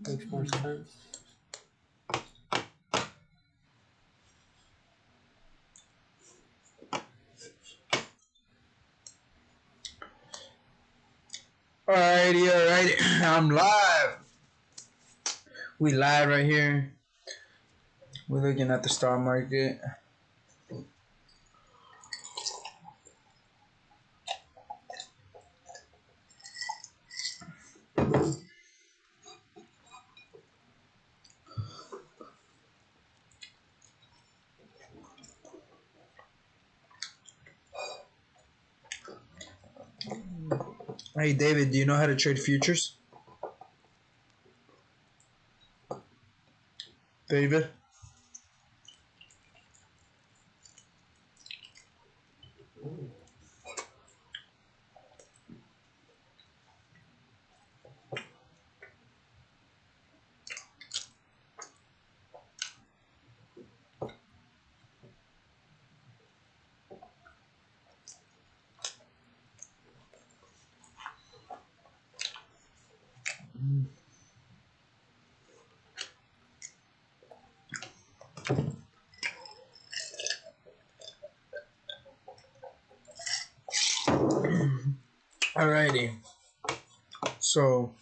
Makes more sense. Alrighty. I'm live. We live right here. We're looking at the stock market. Hey David, do you know how to trade futures? David? Alrighty. So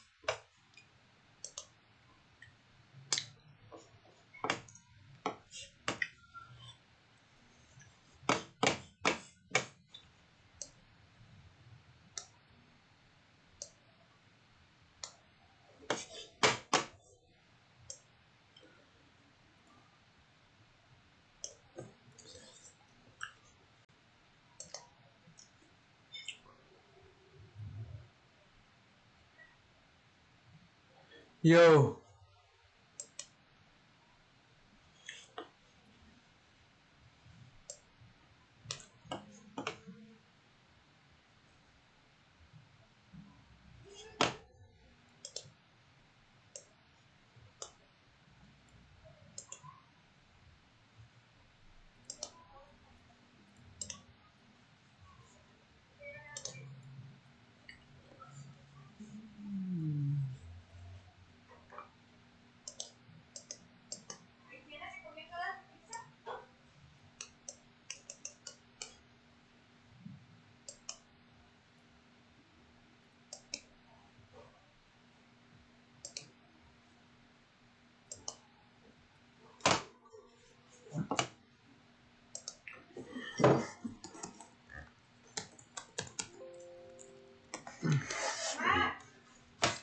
yo.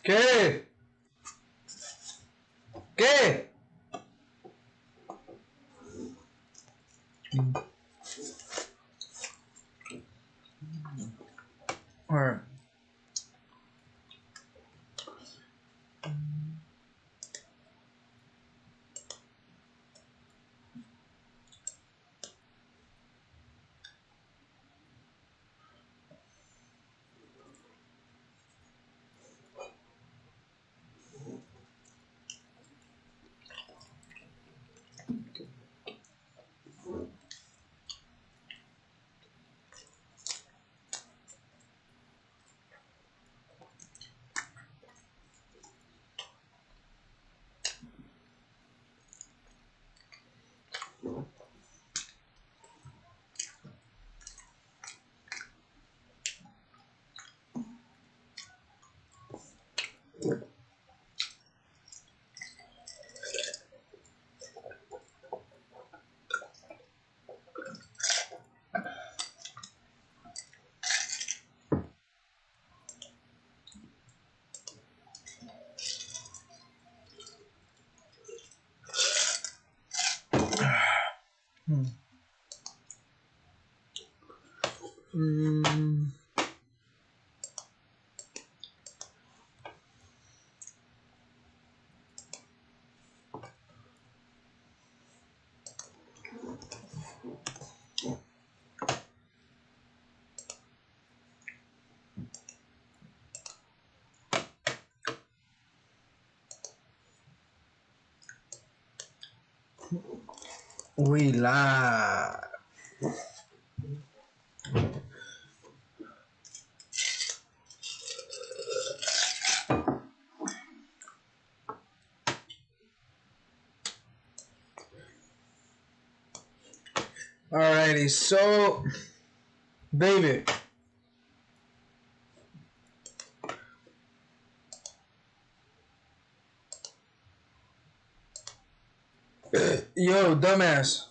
¿Qué? ¿Qué? Alright. We live. Alrighty, so David. Yo, dumbass.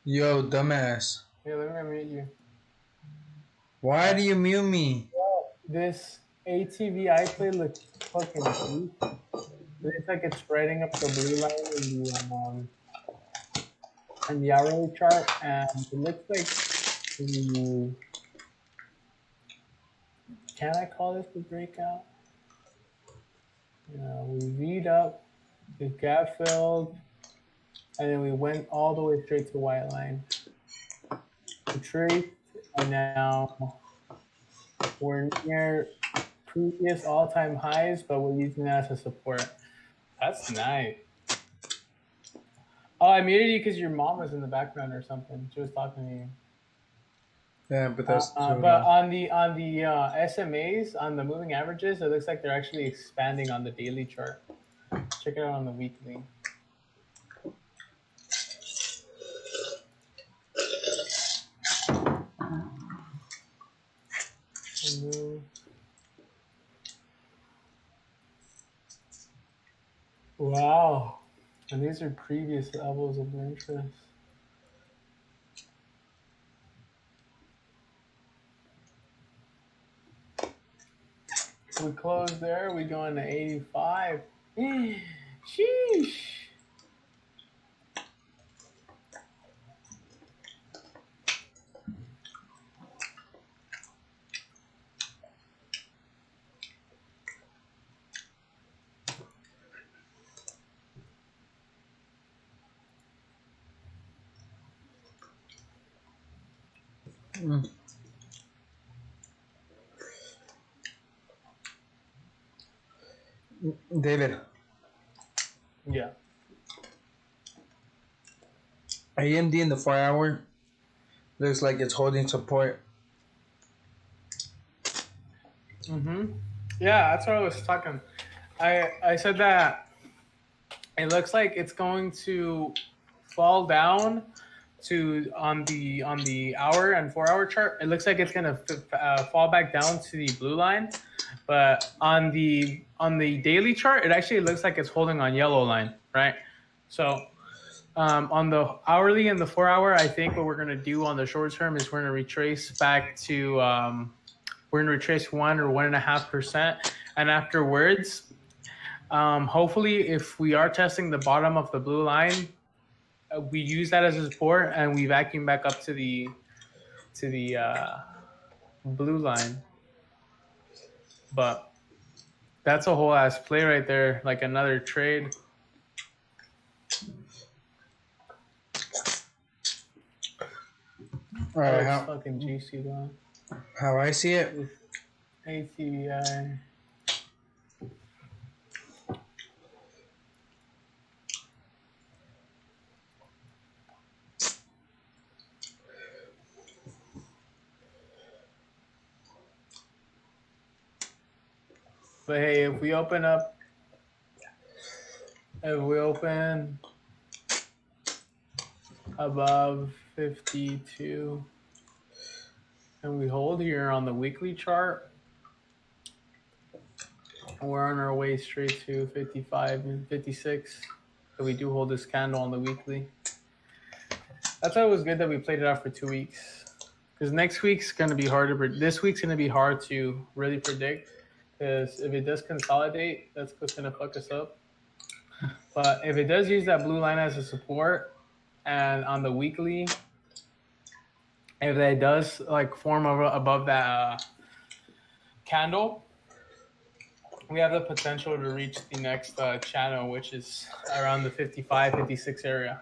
Yo, dumbass. Yeah, let me mute you. Why do you mute me? This ATV I play looks fucking sweet. Looks like it's spreading up the blue line in the hourly chart, and it looks like the can I call this the breakout? We V'd up, we gap filled, and then we went all the way straight to white line. We traced, and now we're near previous all-time highs, but we're using that as a support. That's nice. Oh, I muted you because your mom was in the background or something. She was talking to you. Yeah, but that's But on the SMAs, on the moving averages, it looks like they're actually expanding on the daily chart. Check it out on the weekly. Wow. And these are previous levels of interest. We close there, we go into 85. Sheesh. David. Yeah. AMD in the 4-hour looks like it's holding support. Yeah, that's what I was talking. I said that it looks like it's going to fall down to on the hour and 4-hour chart. It looks like it's gonna fall back down to the blue line, but on the daily chart, it actually looks like it's holding on yellow line, right? So on the hourly and the 4-hour, I think what we're gonna do on the short term is we're gonna retrace back to we're gonna retrace 1 or 1.5%, and afterwards, hopefully, if we are testing the bottom of the blue line, we use that as a support and we vacuum back up to the blue line. But that's a whole ass play right there, like another trade. All right, fucking GC though. How I see it, ATVI. But hey, if we open above 52 and we hold here on the weekly chart, we're on our way straight to 55 and 56. So we do hold this candle on the weekly. That's why it was good that we played it out for 2 weeks, because next week's going to be hard to predict. This week's going to be hard to really predict, because if it does consolidate, that's what's going to fuck us up. But if it does use that blue line as a support, and on the weekly, if it does like form above that candle, we have the potential to reach the next channel, which is around the 55, 56 area.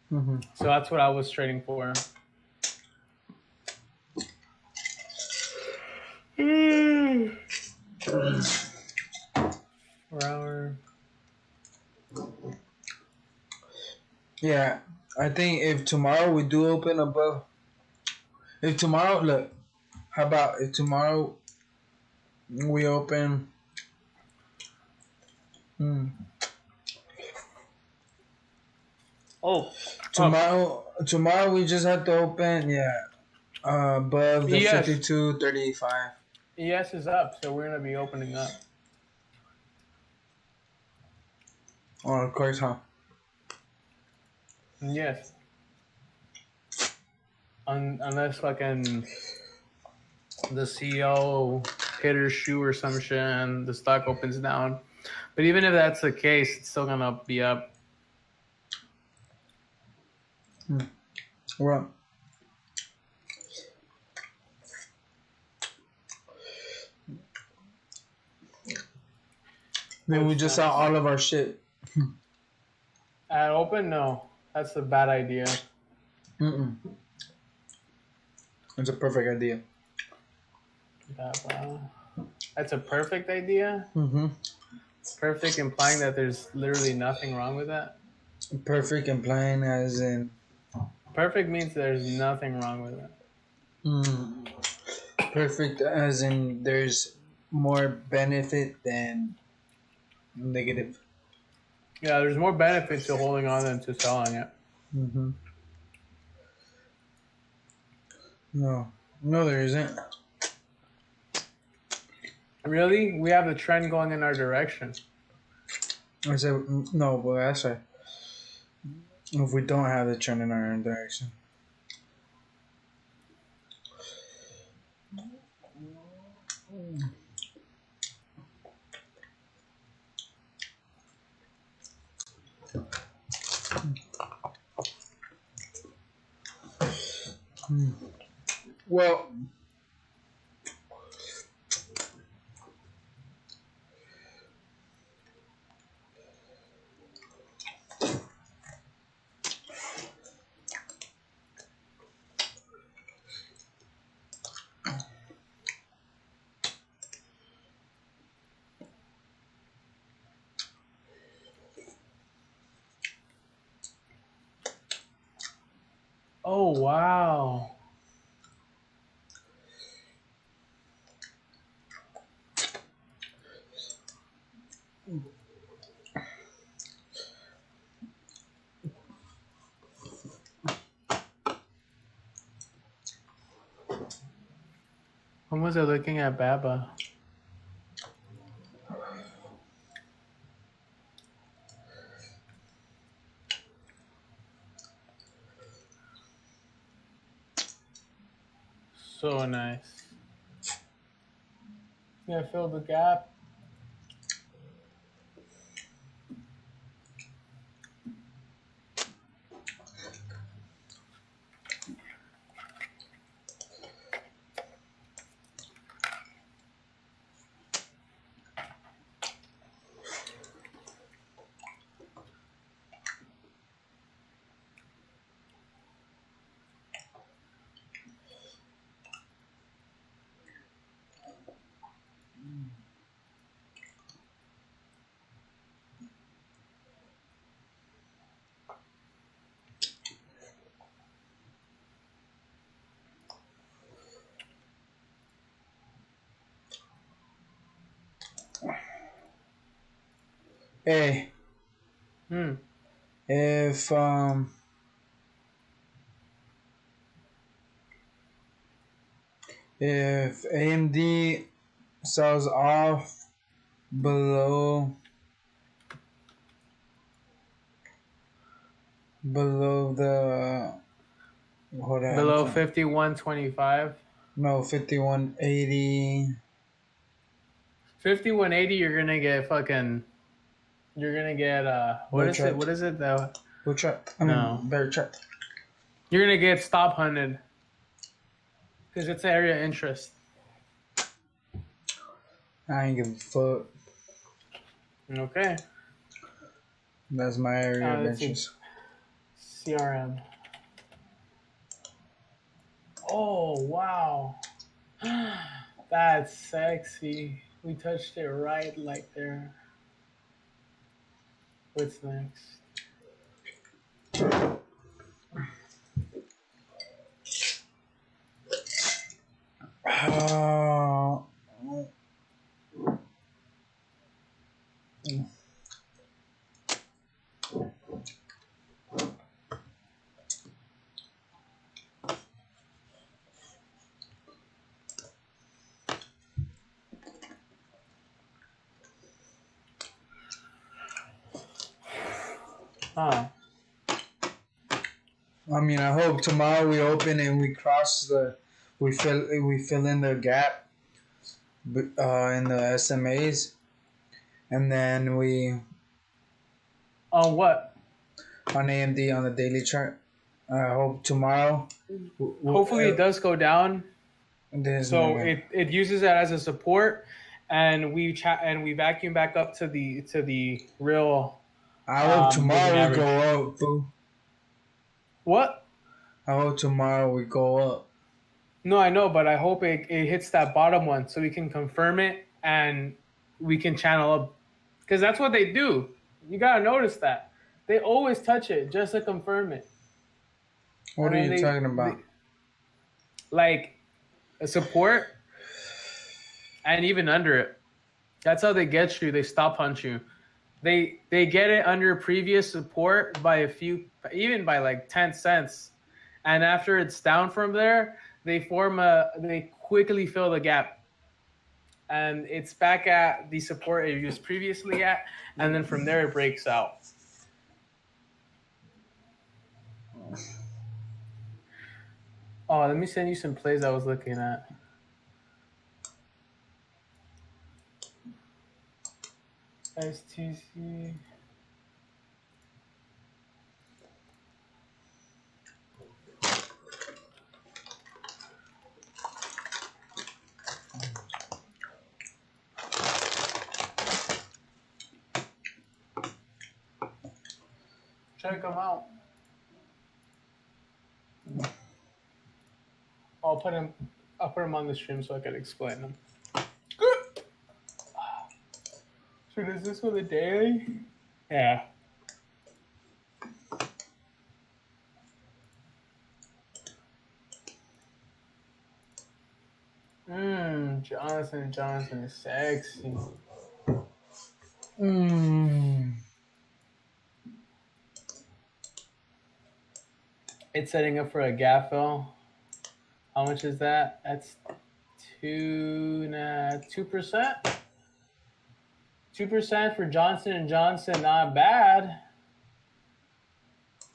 So that's what I was trading for. 4 hour. Yeah, I think if tomorrow we do open above, if tomorrow, look, how about if tomorrow we open, hmm, Oh, tomorrow we just have to open, yeah, above the yes, 52.35. ES is up, so we're gonna be opening up. Oh, of course, huh? Yes, unless fucking the CEO hit her shoe or some shit and the stock opens down. But even if that's the case, it's still gonna be up. Well, then we just saw all of our shit. At open, no, that's a bad idea. Mm-mm. It's a perfect idea. That's a perfect idea. Mm-hmm. Perfect, implying that there's literally nothing wrong with that. Perfect implying as in Perfect means there's nothing wrong with it. perfect as in there's more benefit than negative. Yeah, there's more benefit to holding on than to selling it. Mm-hmm. No, there isn't. Really, we have the trend going in our direction. I said no, but that's right. If we don't have the trend in our direction. Well, Oh wow! When was I looking at Baba? So nice. Yeah, fill the gap. hey, Hmm. if AMD sells off below the hold Below on, 51.25. no 51.80. 5180, you're gonna get fucking. You're gonna get What Bear is it? chart. What is it though? Bear chart. No. Bear chart. You're gonna get stop hunted because it's area interest. I ain't give a fuck. Okay. That's my area of Let's see. interest. CRM. Oh wow. That's sexy. We touched it right like there. What's next? Uh, Huh. I mean, I hope tomorrow we open and we cross we fill in the gap, in the SMAs, and then we On what? on AMD on the daily chart. I hope tomorrow. Hopefully it does go down. There's no So way. it uses that as a support, and we vacuum back up to the real I hope moving tomorrow we average. go up, boo. What? I hope tomorrow we go up. No, I know, but I hope it hits that bottom one so we can confirm it and we can channel up. Because that's what they do. You got to notice that. They always touch it just to confirm it. What And are then you talking about? like a support and even under it. That's how they get you. They stop punch you. They get it under previous support by a few, even by like 10 cents. And after it's down from there, they quickly fill the gap. And it's back at the support it was previously at, and then from there it breaks out. Oh, let me send you some plays I was looking at. STC. Check them out. I'll put them on the stream so I can explain them. So is this one the daily? Yeah. Johnson is sexy. It's setting up for a gap fill. How much is that? That's 2%. 2% for Johnson & Johnson, not bad.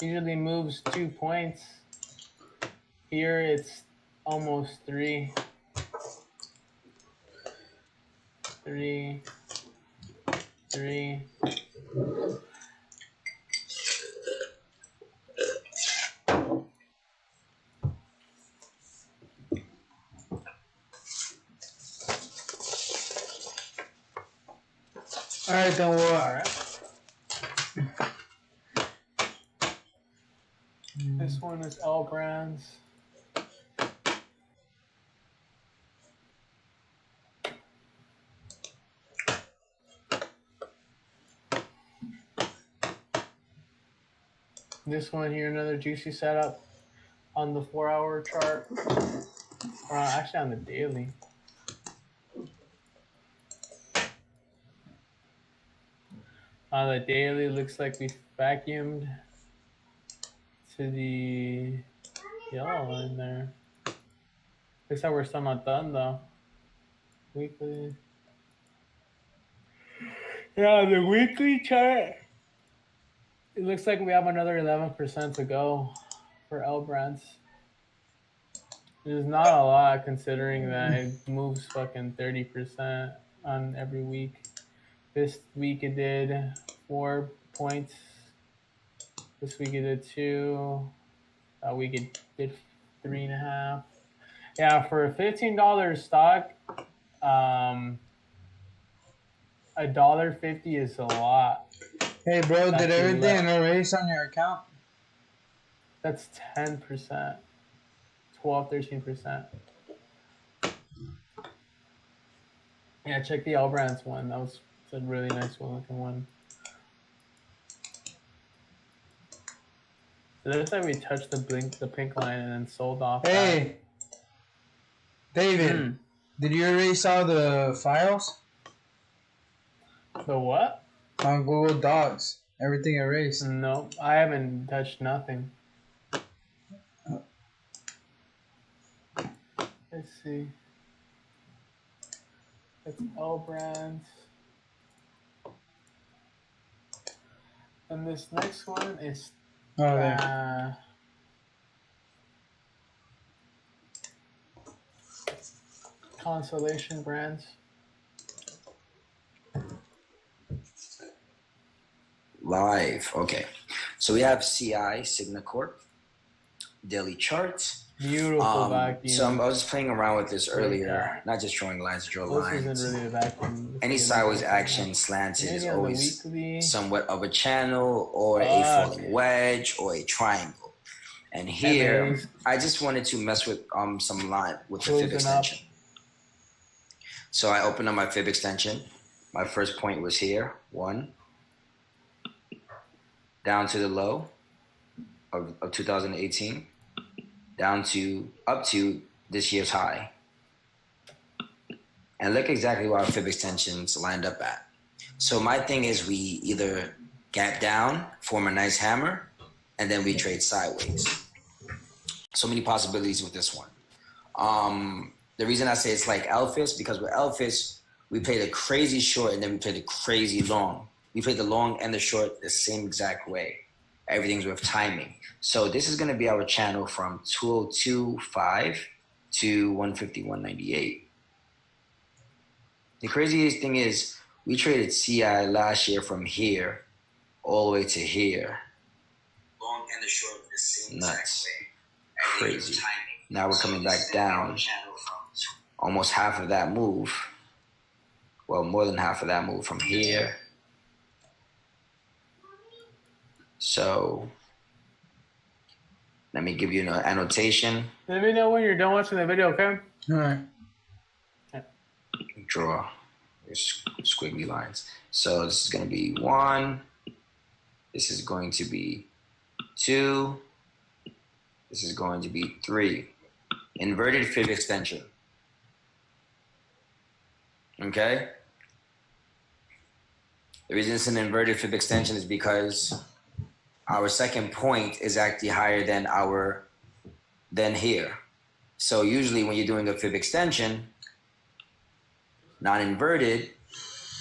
Usually moves 2 points. Here it's almost 3. 3. All right, then we'll. All right. This one is L Brands. This one here, another juicy setup on the 4-hour chart. Or actually on the daily. On the daily, looks like we vacuumed to the yellow in there. Looks like we're still not done though. Weekly. Yeah, the weekly chart. It looks like we have another 11% to go for L Brands. It is not a lot considering that it moves fucking 30% on every week. This week it did 4 points. This week it did 2. That week it did 3.5. Yeah, for a $15 stock, $1.50 is a lot. Hey, bro, That's did everything left. erase on your account? That's 10%. 12, 13%. Yeah, check the L Brands one. That was a really nice one looking one. So that's like we touched the pink line, and then sold off. Hey, David, did you erase all the files The what? on Google Docs? Everything erased. No, I haven't touched nothing. Let's see. It's L Brands. And this next one is Oh, there. Constellation Brands. Live. Okay. So we have CI, Signacorp, daily charts. Beautiful vacuum. So I was just playing around with this earlier, not just drawing lines, draw lines. This isn't really a vacuum. Any sideways action slanted is always somewhat of a channel or a falling wedge or a triangle. And here, I just wanted to mess with some line with the fib extension. So I opened up my fib extension. My first point was here, 1. Down to the low of 2018. Down to, up to this year's high. And look exactly where our fib extensions lined up at. So my thing is we either gap down, form a nice hammer, and then we trade sideways. So many possibilities with this one. The reason I say it's like Elphis, because with Elphis, we play the crazy short and then we play the crazy long. We play the long and the short the same exact way. Everything's with timing. So this is going to be our channel from 202.5 to 151.98. The craziest thing is we traded CI last year from here all the way to here. Long and the short the same exact way. Crazy. Now we're coming back down. Almost half of that move. Well, more than half of that move from here. So let me give you an annotation. Let me know when you're done watching the video, okay? All right. Draw your squiggly lines. So this is going to be 1. This is going to be 2. This is going to be 3. Inverted fib extension. Okay? The reason it's an inverted fib extension is because our second point is actually higher than here. So usually when you're doing a fib extension, non-inverted,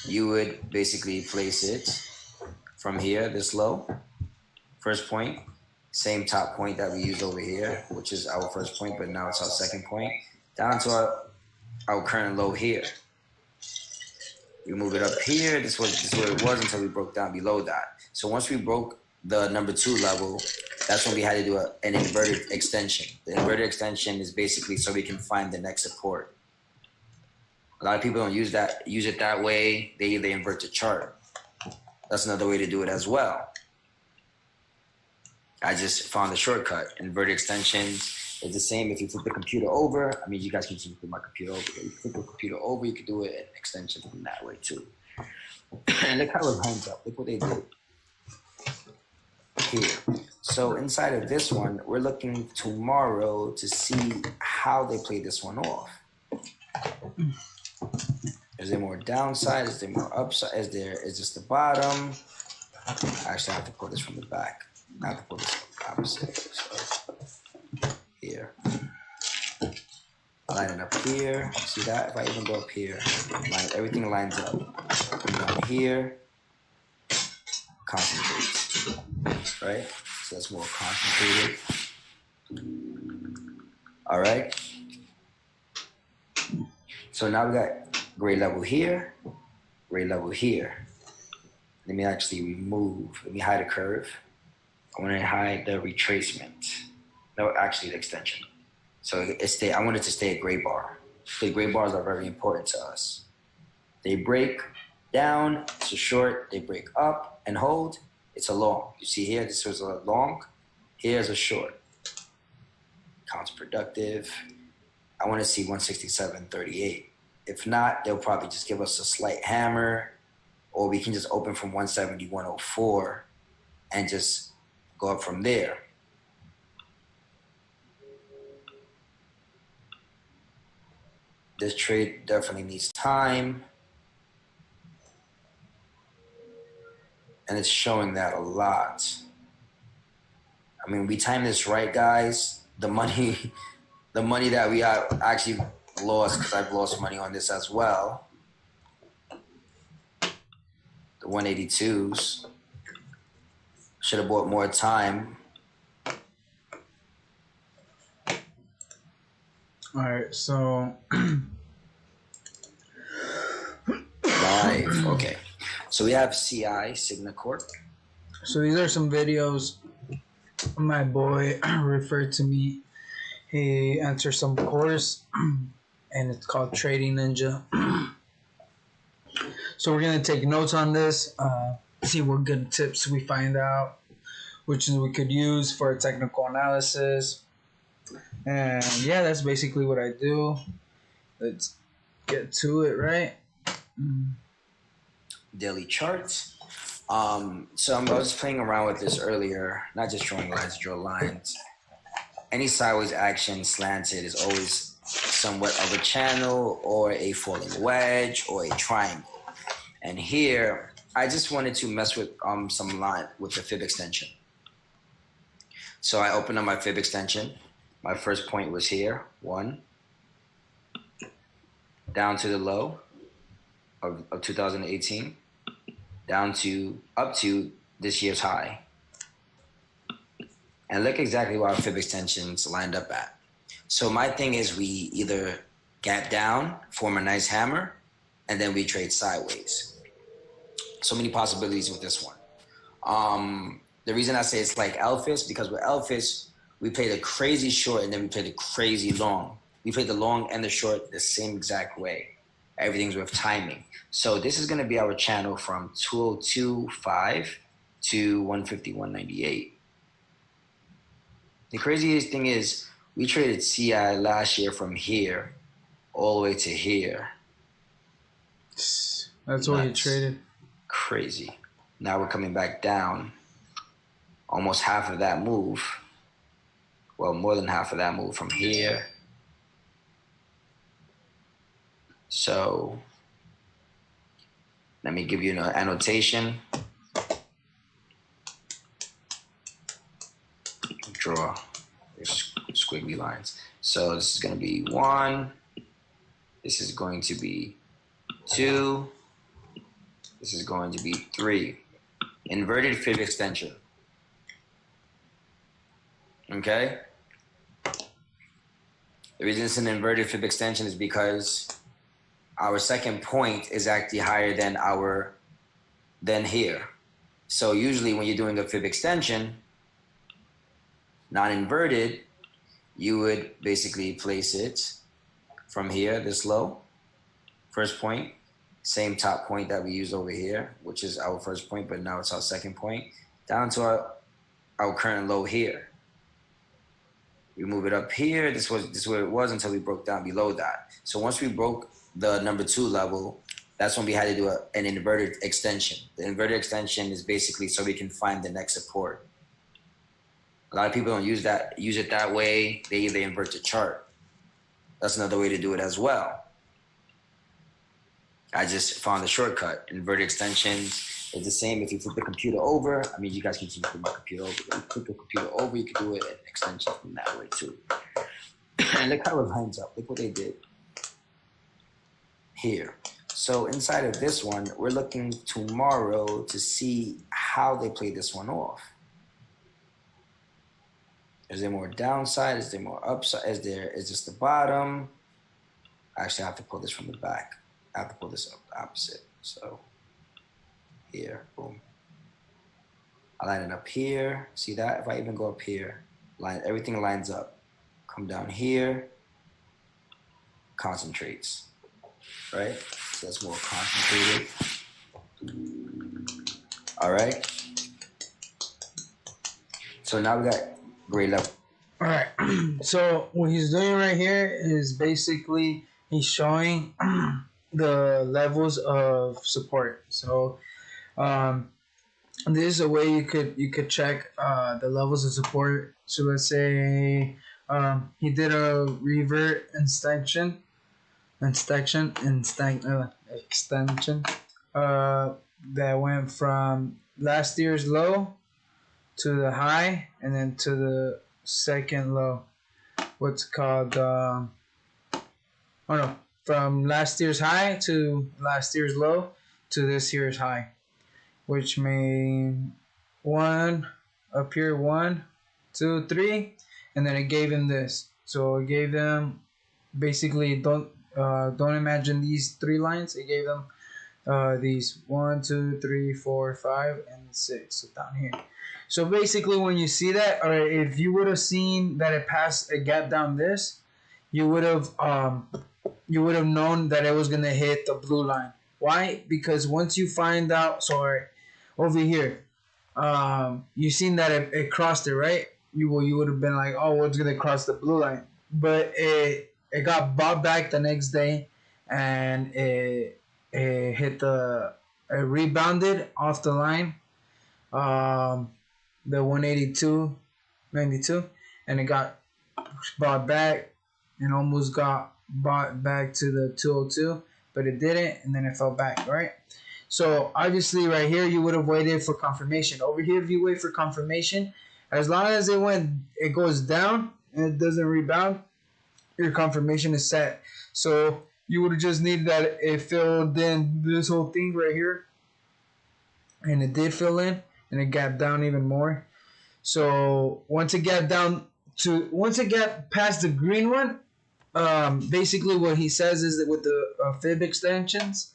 you would basically place it from here, this low, first point, same top point that we used over here, which is our first point, but now it's our second point, down to our current low here. We move it up here, this is where it was until we broke down below that. So once we broke the number 2 level, that's when we had to do an inverted extension. The inverted extension is basically so we can find the next support. A lot of people don't use it that way. They invert the chart. That's another way to do it as well. I just found a shortcut. Inverted extensions is the same. If you flip the computer over, I mean, you guys can see my computer over. If you flip the computer over, you can do it an extension from that way too. And look how it lines up. Look what they did here. So inside of this one, we're looking tomorrow to see how they play this one off. Is there more downside? Is there more upside? Is this the bottom? Actually, I have to pull this from the back. I have to pull this opposite. So here. Line it up here. See that? If I even go up here, everything lines up. Come down here. Concentrates. Right? So that's more concentrated. All right. So now we got gray level here, gray level here. Let me actually remove, let me hide a curve. I want to hide the retracement. No, actually the extension. So I want it to stay a gray bar. The gray bars are very important to us. They break down, it's a short, they break up and hold, it's a long. You see here, this was a long, here's a short. Counterproductive. I want to see 167.38. If not, they'll probably just give us a slight hammer, or we can just open from 170, 104 and just go up from there. This trade definitely needs time. And it's showing that a lot. I mean, we timed this right, guys. The money that we actually lost, because I've lost money on this as well. The 182s. Should have bought more time. All right, so Live. Okay. So we have CI, Signa Corp. so these are some videos my boy referred to me. He answered some course, and it's called Trading Ninja. So we're gonna take notes on this, see what good tips we find out, which we could use for technical analysis. And yeah, that's basically what I do. Let's get to it, right? Daily charts. So I was playing around with this earlier, not just drawing lines, draw lines. Any sideways action slanted is always somewhat of a channel or a falling wedge or a triangle. And here, I just wanted to mess with some line with the fib extension. So I opened up my fib extension. My first point was here, 1, down to the low of 2018, down to up to this year's high. And look exactly where our fib extensions lined up at. So my thing is we either gap down, form a nice hammer, and then we trade sideways. So many possibilities with this one. The reason I say it's like Elphis, because with Elphis, we played a crazy short and then we played a crazy long. We played the long and the short the same exact way. Everything's with timing. So this is going to be our channel from 202.5 to 151.98. The craziest thing is we traded CI last year from here all the way to here. That's what you traded. Crazy. Now we're coming back down. Almost half of that move. Well, more than half of that move from here. So let me give you an annotation. Draw squiggly lines. So this is going to be 1. This is going to be 2. This is going to be 3. Inverted fib extension. Okay? The reason it's an inverted fib extension is because our second point is actually higher than here. So usually when you're doing a fib extension, non-inverted, you would basically place it from here, this low, first point, same top point that we use over here, which is our first point, but now it's our second point, down to our current low here. We move it up here. This is where it was until we broke down below that. So once we broke the number 2 level, that's when we had to do an inverted extension. The inverted extension is basically so we can find the next support. A lot of people don't use it that way. They either invert the chart. That's another way to do it as well. I just found a shortcut. Inverted extensions is the same. If you flip the computer over, I mean, you guys can see flip my computer over. If you flip the computer over, you can do it an extension from that way too. And look how it lines up. Look what they did here. So inside of this one, we're looking tomorrow to see how they play this one off. Is there more downside? Is there more upside? Is this the bottom? Actually, I have to pull this from the back. I have to pull this up the opposite. So here, boom. I line it up here. See that? If I even go up here, everything lines up. Come down here, concentrates, right? So that's more concentrated. All right. So now we got grade level. All right. So what he's doing right here is basically he's showing the levels of support. So um, this is a way you could check the levels of support. So let's say he did a revert extension that went from last year's low to the high and then to the second low. What's called oh no, from last year's high to last year's low to this year's high, which mean one up here, 1, 2, 3, and then it gave him this. So it gave them basically don't imagine these three lines. It gave them these 1, 2, 3, 4, 5, and 6. So down here. So basically, when you see that, or if you would have seen that it passed a gap down this, you would have known that it was gonna hit the blue line. Why? Because once you find out, sorry, over here, you seen that it crossed it, right? You would have been like, oh, what's gonna cross the blue line? But it got bought back the next day, and it hit it rebounded off the line, the 182.92, and it got bought back and almost got bought back to the 202, but it didn't, and then it fell back, right? So obviously, right here, you would have waited for confirmation. Over here, if you wait for confirmation, as long as it goes down and it doesn't rebound, your confirmation is set. So you would have just needed that it filled in this whole thing right here, and it did fill in, and it gapped down even more. So once it got past the green one, basically what he says is that with the fib extensions,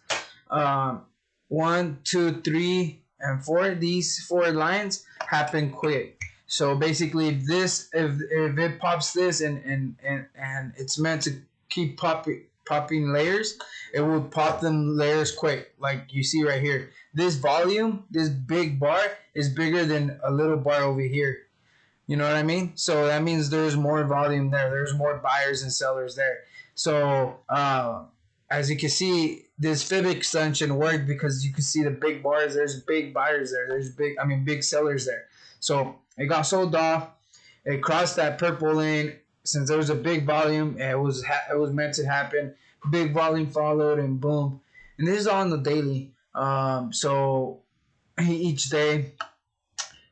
1, 2, 3, and 4, these 4 lines happen quick. So basically, if it pops this and it's meant to keep popping layers, it will pop them layers quick. Like you see right here, this volume, this big bar is bigger than a little bar over here. You know what I mean? So that means there's more volume there. There's more buyers and sellers there. So as you can see, this fib extension worked because you can see the big bars. There's big buyers there. There's big sellers there. So it got sold off. It crossed that purple lane. Since there was a big volume, it was meant to happen. Big volume followed, and boom. And this is on the daily. So each day.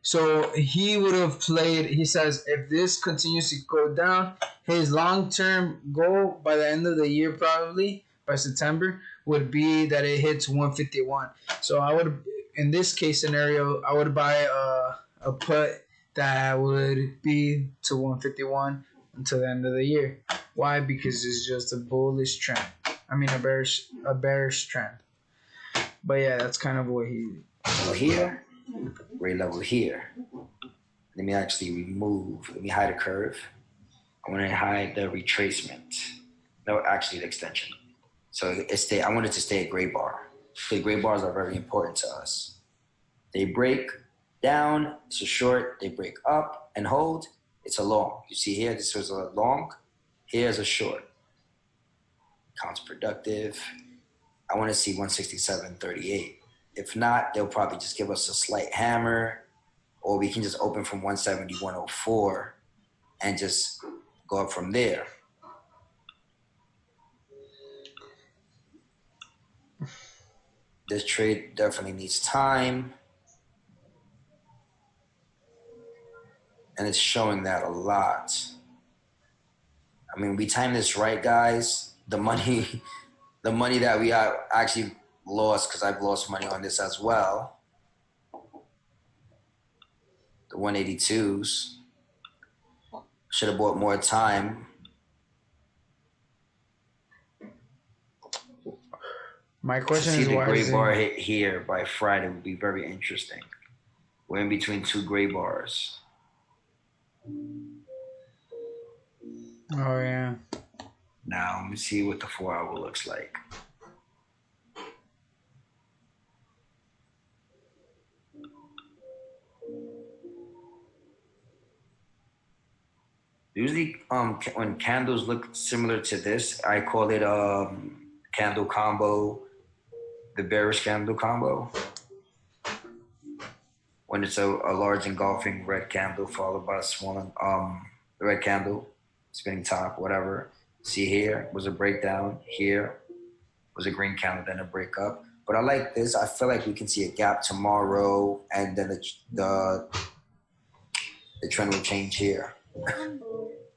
So he would have played. He says if this continues to go down, his long-term goal by the end of the year, probably by September, would be that it hits 151. So I would, in this case scenario, I would buy a put that would be to 151 until the end of the year. Why? Because it's just a bullish trend. I mean a bearish trend. But yeah, that's kind of what he. So here, rate level here. Let me actually let me hide a curve. I want to hide the retracement. No, actually the extension. So I want it to stay a gray bar. The gray bars are very important to us. They break down, it's a short. They break up and hold, it's a long. You see here, this was a long. Here's a short. Counterproductive. I want to see 167.38. If not, they'll probably just give us a slight hammer, or we can just open from 170, 104 and just go up from there. This trade definitely needs time. And it's showing that a lot. I mean, we timed this right, guys. The money that we actually lost, because I've lost money on this as well. The 182s. Should have bought more time. My question is why the gray bar it... hit here by Friday would be very interesting. We're in between two gray bars. Oh yeah. Now let me see what the 4 hour looks like. Usually, when candles look similar to this, I call it candle combo, the bearish candle combo. When it's a large engulfing red candle followed by a small red candle, spinning top, whatever. See, here was a breakdown. Here was a green candle, then a breakup. But I like this. I feel like we can see a gap tomorrow, and then the trend will change here.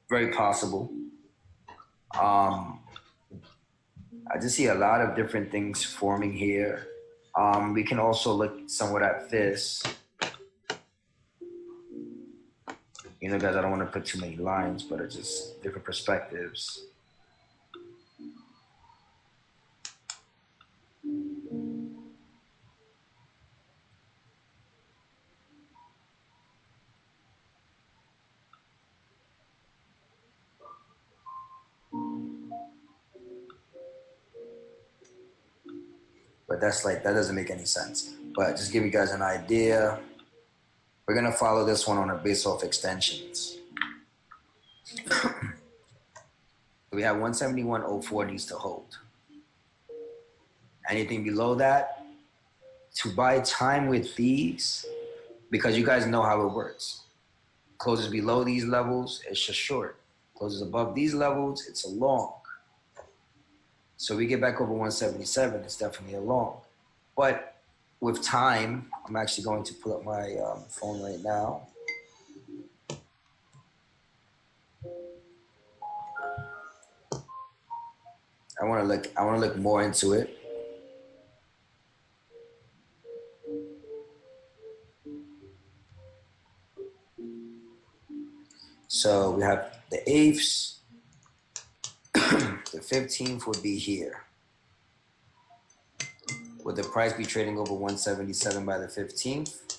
Very possible. I just see a lot of different things forming here. We can also look somewhat at this. You know, guys, I don't want to put too many lines, but it's just different perspectives. But that's like, that doesn't make any sense. But just give you guys an idea. We're going to follow this one on a base off extensions. We have 171.04 needs to hold. Anything below that, to buy time with these, because you guys know how it works. Closes below these levels, it's just short. Closes above these levels, it's a long. So we get back over 177, it's definitely a long. But with time, I'm actually going to pull up my phone right now. I want to look more into it. So we have the 8th, the 15th would be here. Would the price be trading over 177 by the 15th?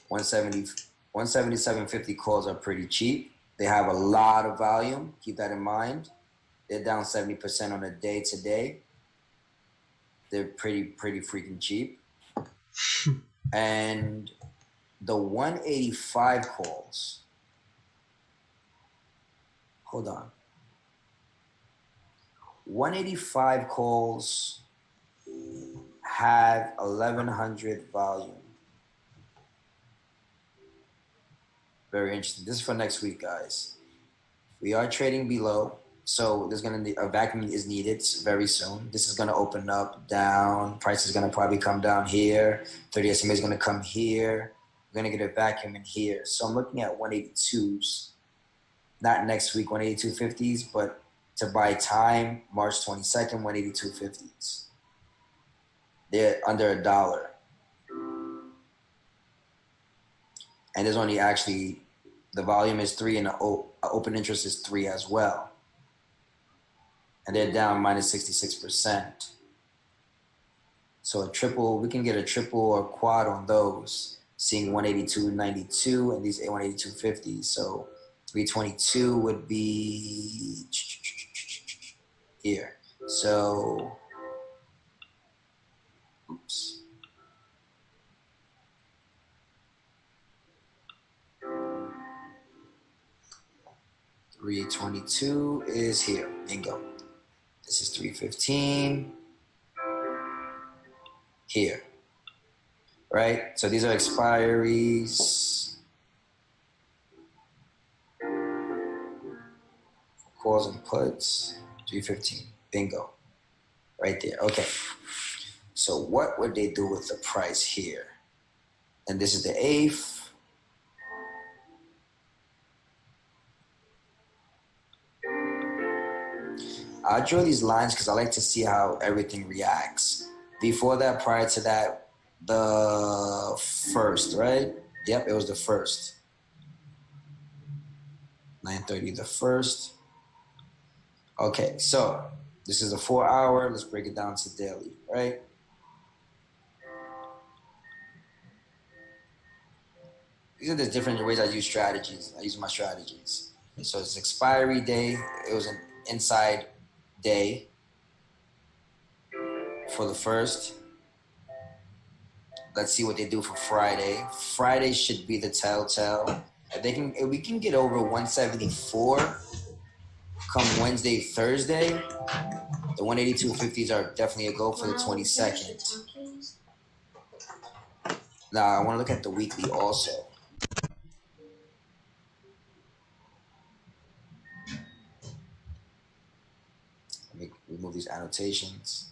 177.50 calls are pretty cheap. They have a lot of volume. Keep that in mind. They're down 70% on a day to day. They're pretty freaking cheap. And the 185 calls. Hold on. 185 calls have 1100 volume. Very interesting. This is for next week, guys. We are trading below, so there's gonna be a vacuum is needed very soon. This is gonna open up, down. Price is gonna probably come down here. 30 SMA is gonna come here. We're gonna get a vacuum in here. So I'm looking at 182s. Not next week, 182.50s, but to buy time, March 22nd, 182.50s. They're under $1. And there's only actually, the volume is 3 and the open interest is 3 as well. And they're down minus 66%. So a triple, we can get a triple or quad on those, seeing 182.92 and these 182.50. So 322 would be here. So, oops. $322 is here. Bingo. This is $315 here. Right? So these are expiries. Calls and puts. $315. Bingo. Right there. Okay. So what would they do with the price here? And this is the 8th. I draw these lines because I like to see how everything reacts. Before that, prior to that, the 1st, right? Yep, it was the 1st. 9:30, the 1st. Okay, so this is a 4 hour. Let's break it down to daily, right? These are the different ways I use strategies. I use my strategies. So it's expiry day. It was an inside day for the 1st. Let's see what they do for Friday. Friday should be the telltale. If we can get over 174 come Wednesday, Thursday, the 182.50s are definitely a go for the 22nd. Now I want to look at the weekly also. Let me remove these annotations.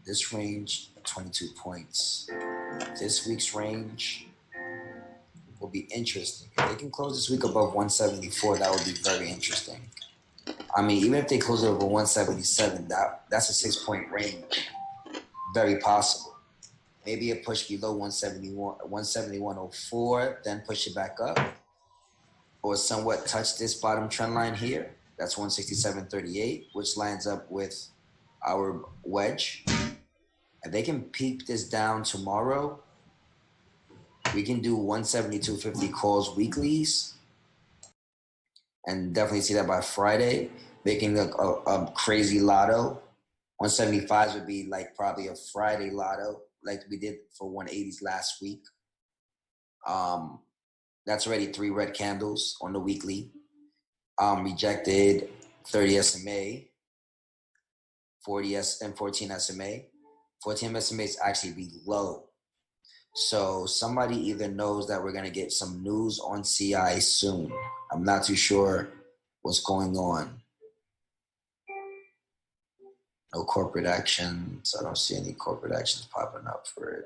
This range, 22 points. This week's range will be interesting. If they can close this week above 174, that would be very interesting. I mean, even if they close it over 177, that's a 6-point range. Very possible. Maybe a push below 171.04, then push it back up. Or somewhat touch this bottom trend line here. That's 167.38, which lines up with our wedge. If they can peak this down tomorrow, we can do 172.50 calls weeklies and definitely see that by Friday, making a crazy lotto. 175s would be like probably a Friday lotto like we did for 180s last week. That's already 3 red candles on the weekly. Rejected 30 SMA, 40 and 14 SMA. 14 SMA is actually below. So somebody either knows that we're going to get some news on CI soon. I'm not too sure what's going on. No corporate actions. I don't see any corporate actions popping up for it.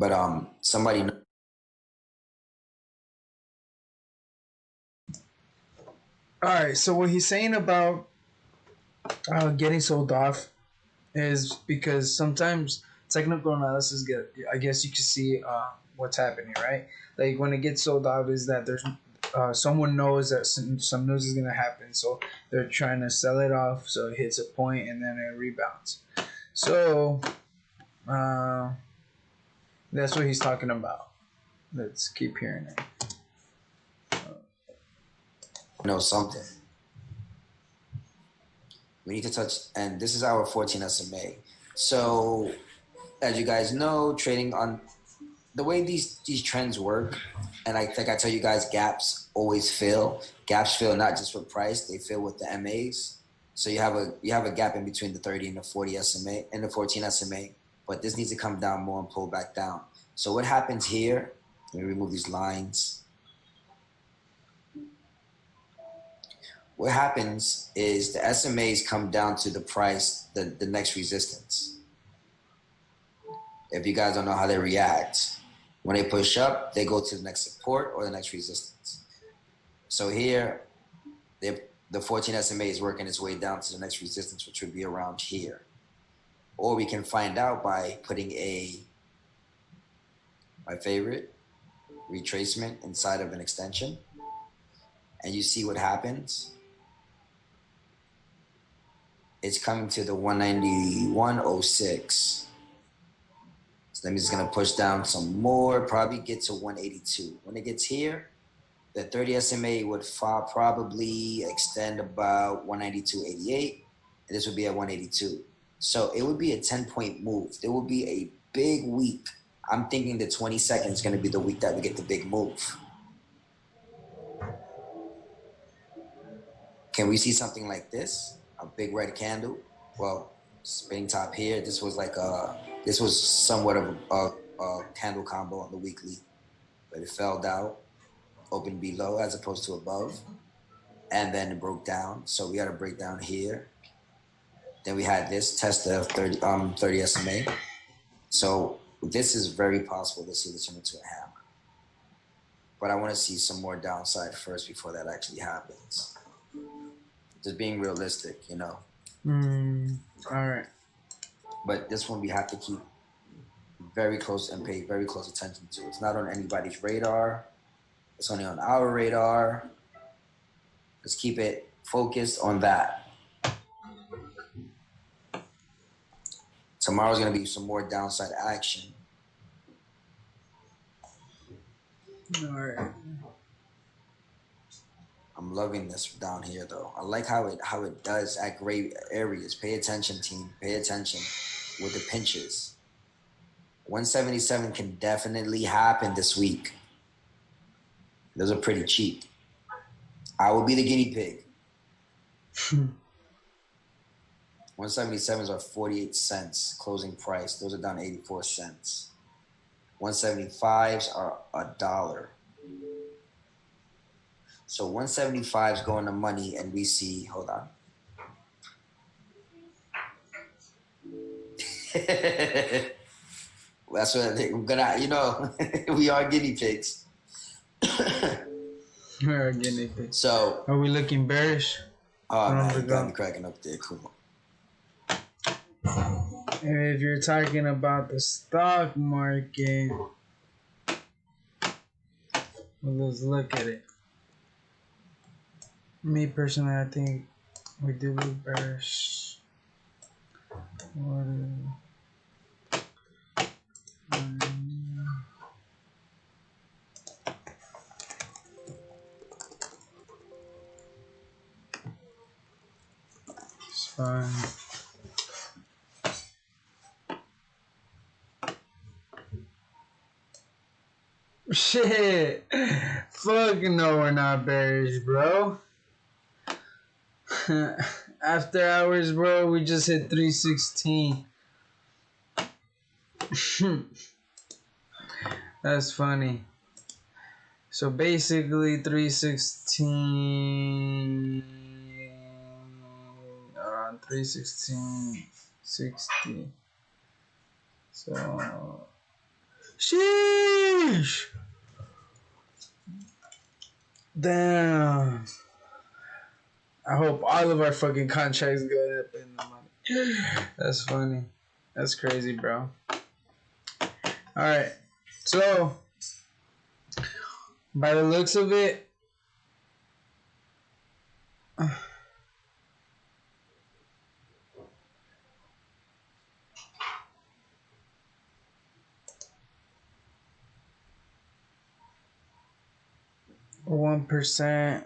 But somebody. All right. So what he's saying about getting sold off is because sometimes technical analysis get. I guess you can see what's happening, right? Like when it gets sold off, is that there's someone knows that some news is gonna happen, so they're trying to sell it off, so it hits a point and then it rebounds. So that's what he's talking about. Let's keep hearing it. Know something. We need to touch, and this is our 14 SMA. So, as you guys know, trading on the way these trends work, and I think I tell you guys, gaps always fill. Gaps fill not just with price; they fill with the MAs. So you have a gap in between the 30 and the 40 SMA and the 14 SMA, but this needs to come down more and pull back down. So what happens here? Let me remove these lines. What happens is the SMAs come down to the price, the next resistance. If you guys don't know how they react, when they push up, they go to the next support or the next resistance. So here, the 14 SMA is working its way down to the next resistance, which would be around here. Or we can find out by putting my favorite, retracement inside of an extension. And you see what happens. It's coming to the 191.06. So that means it's gonna push down some more, probably get to 182. When it gets here, the 30 SMA would probably extend about 192.88, and this would be at 182. So it would be a 10-point move. There will be a big week. I'm thinking the 22nd is gonna be the week that we get the big move. Can we see something like this? A big red candle? Well, Spinning top here. This was somewhat of a candle combo on the weekly, but it fell out, opened below as opposed to above, and then it broke down. So we had a breakdown here. Then we had this test of 30 SMA. So this is very possible to see this turn into a hammer. But I want to see some more downside first before that actually happens. Just being realistic, you know. All right. But this one we have to keep very close and pay very close attention to. It's not on anybody's radar. It's only on our radar. Let's keep it focused on that. Tomorrow's going to be some more downside action. All right. I'm loving this down here, though. I like how it does at great areas. Pay attention, team. Pay attention with the pinches. 177 can definitely happen this week. Those are pretty cheap. I will be the guinea pig. 177s are 48 cents closing price. Those are down 84 cents. 175s are $1. So 175s going to money, and we see, hold on. That's what I'm gonna, you know, we are guinea pigs. We're guinea pigs. So, are we looking bearish? oh man, you got me cracking up there. Cool. And if you're talking about the stock market, well, let's look at it. Me personally, I think we do look bearish. It's fine. Shit. Fuck no, we're not bearish, bro. After hours, bro, we just hit 316. That's funny. So basically 316 around 316.60. So sheesh. Damn. I hope all of our fucking contracts go up in the money. That's funny. That's crazy, bro. Alright. So, by the looks of it, %.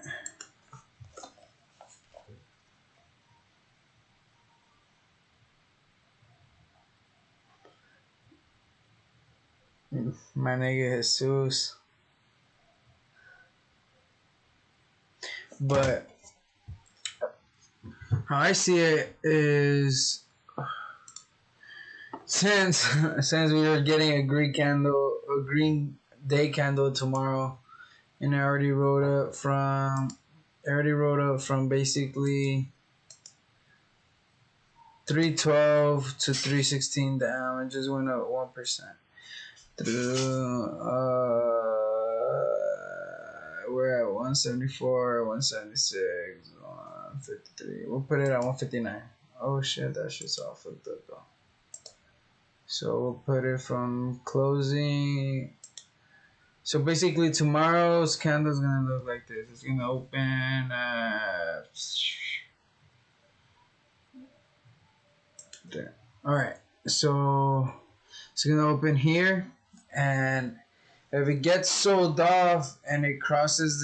My nigga Jesus. But how I see it is, since we are getting a green day candle tomorrow, and I already wrote up from basically 312 to 316 down. It just went up 1%. We're at 174, 176, 153. We'll put it at 159. Oh shit, that shit's all fucked up though. So we'll put it from closing. So basically tomorrow's candle is gonna look like this. It's gonna open there. Alright, so it's gonna open here, and if it gets sold off and it crosses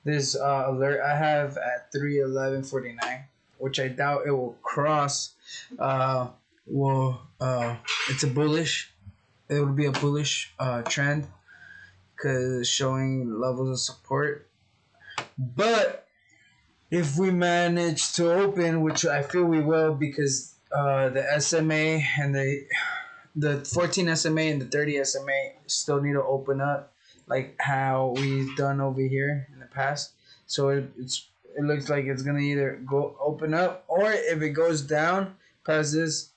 this alert I have at 311.49, which I doubt it will cross, it's a bullish. It would be a bullish trend because it's showing levels of support. But if we manage to open, which I feel we will, because the SMA and the 14 SMA and the 30 SMA still need to open up, like how we've done over here in the past. So it looks like it's gonna either go open up, or if it goes down past this,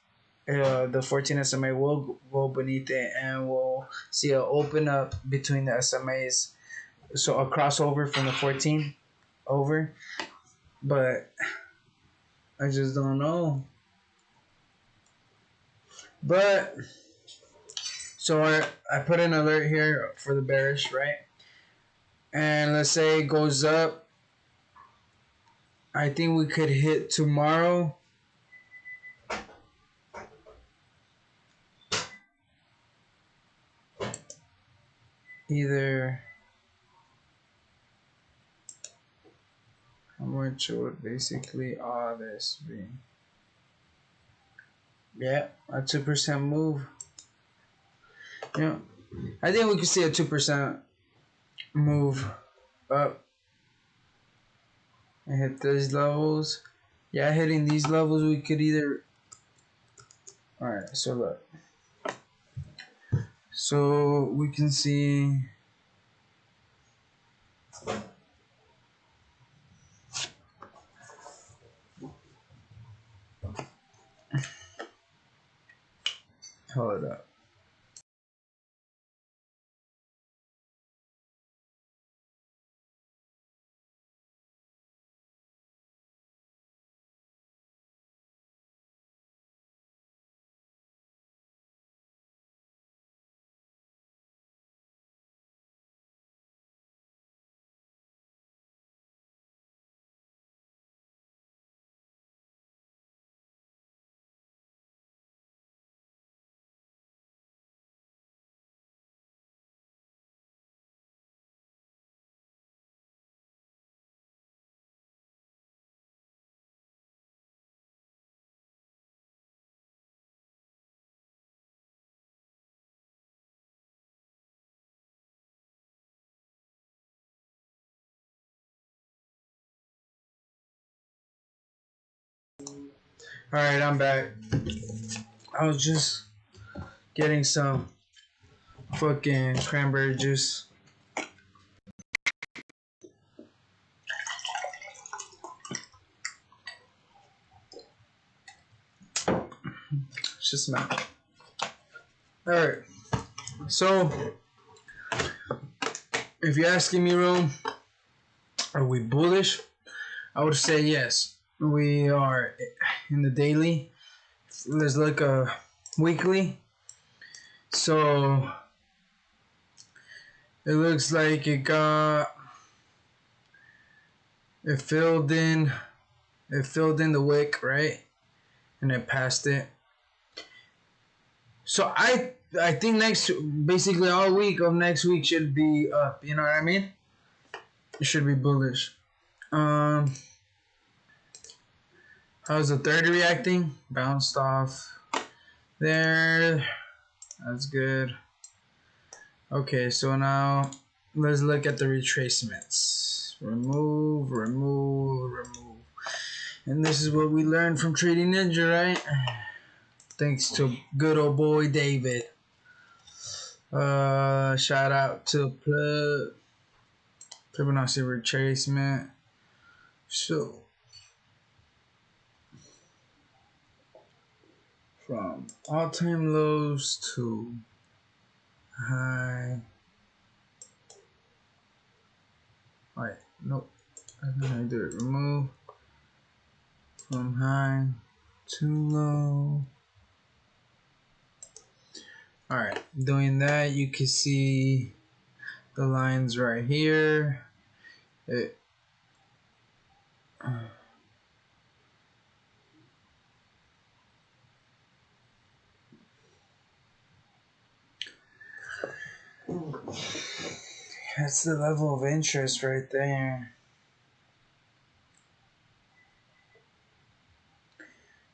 the 14 SMA will go beneath it, and we'll see a open up between the SMAs. So a crossover from the 14 over, but I just don't know. But so I put an alert here for the bearish, right? And let's say it goes up. I think we could hit tomorrow. Either how much would basically all this be? Yeah, a 2% move. Yeah, I think we could see a 2% move up and hit these levels. Yeah, hitting these levels, we could either. All right, so look. So we can see. Hold up. All right, I'm back. I was just getting some fucking cranberry juice. It's just smell. All right. So, if you're asking me, Rome, are we bullish? I would say yes. We are in the daily. Let's look weekly. So it looks like it filled in the wick, right? And it passed it. So I think basically all week of next week should be up. You know what I mean? It should be bullish. How's the 30 reacting? Bounced off there. That's good. Okay, so now let's look at the retracements. Remove. And this is what we learned from Trading Ninja, right? Thanks to good old boy David. Shout out to Fibonacci retracement. So from all-time lows to high. Wait, nope. I'm gonna do it. Remove from high to low. Alright, doing that, you can see the lines right here. That's the level of interest right there.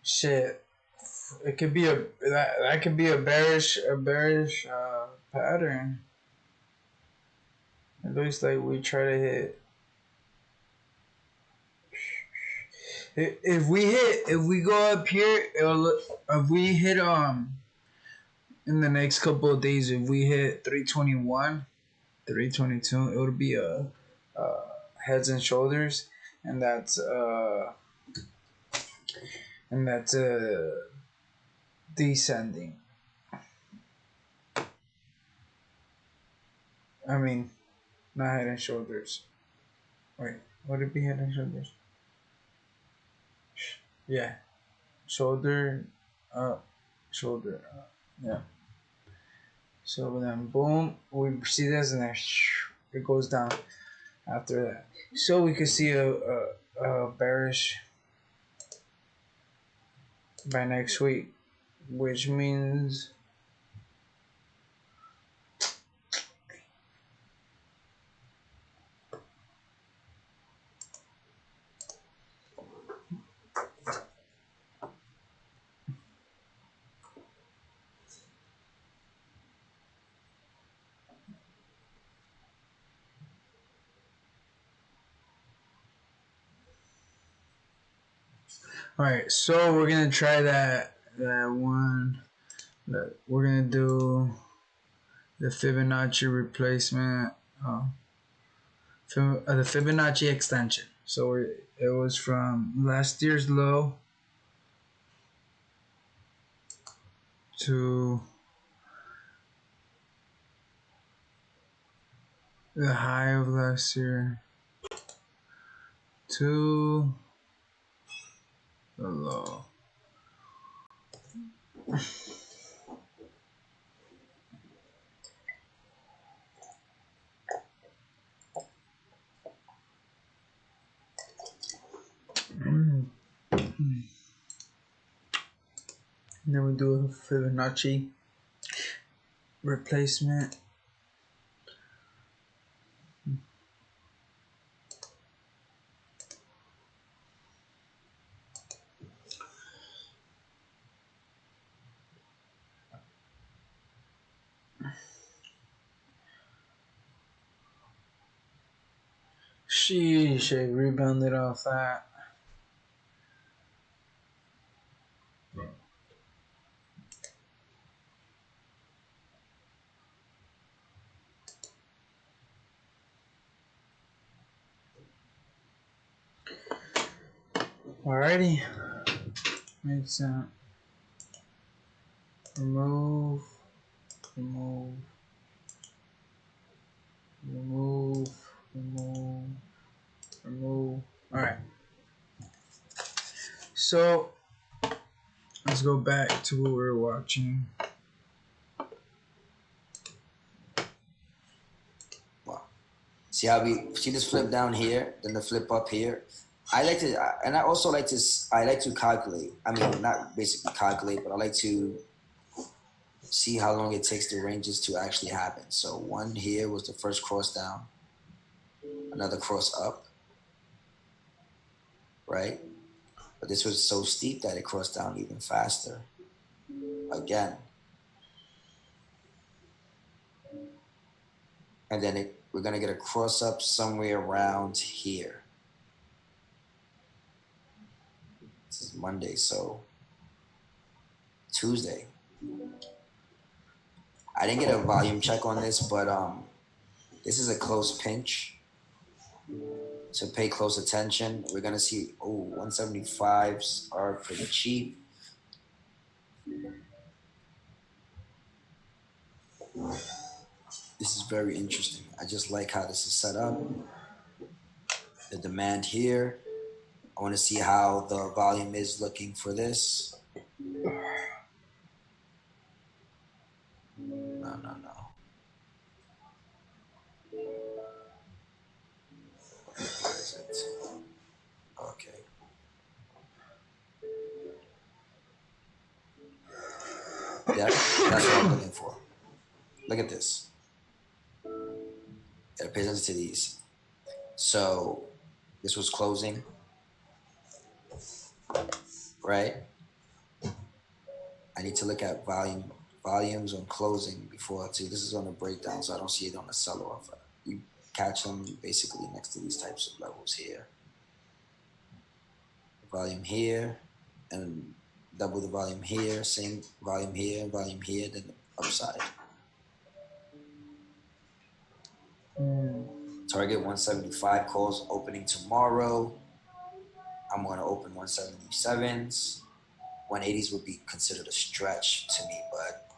Shit, it could be that could be a bearish pattern. It looks like we try to hit. If we go up here, if we hit in the next couple of days, if we hit 321, 322, it would be a heads and shoulders, and that's descending. I mean, not head and shoulders. Wait, would it be head and shoulders? Yeah, shoulder up, shoulder up. Yeah. So then, boom, we see this, and then it goes down after that. So we could see a bearish by next week, which means all right. So we're gonna try that one. We're gonna do the Fibonacci replacement. The Fibonacci extension. So it was from last year's low to the high of last year to the low. Then we do a Fibonacci replacement. Sheesh, it rebounded off that. Alrighty. Makes sense. Remove. Alright. So let's go back to what we were watching. Wow. See how we see this flip down here, then the flip up here. I like to, and I also like to. I like to calculate. I mean, not basically calculate, but I like to see how long it takes the ranges to actually happen. So one here was the first cross down, another cross up, right? But this was so steep that it crossed down even faster. Again. And then we're going to get a cross up somewhere around here. This is Monday, so Tuesday. I didn't get a volume check on this, but this is a close pinch. So pay close attention. We're going to see, 175s are pretty cheap. This is very interesting. I just like how this is set up. The demand here. I want to see how the volume is looking for this. No. Where is it? Okay. Yeah, that's what I'm looking for. Look at this. It pays attention to these. So this was closing, right? I need to look at volumes on closing before. See, this is on the breakdown, so I don't see it on the sell-off. You catch them basically next to these types of levels here. volume here, and double the volume here, same volume here, then upside. Target 175 calls opening tomorrow. I'm going to open 177s. 180s would be considered a stretch to me, but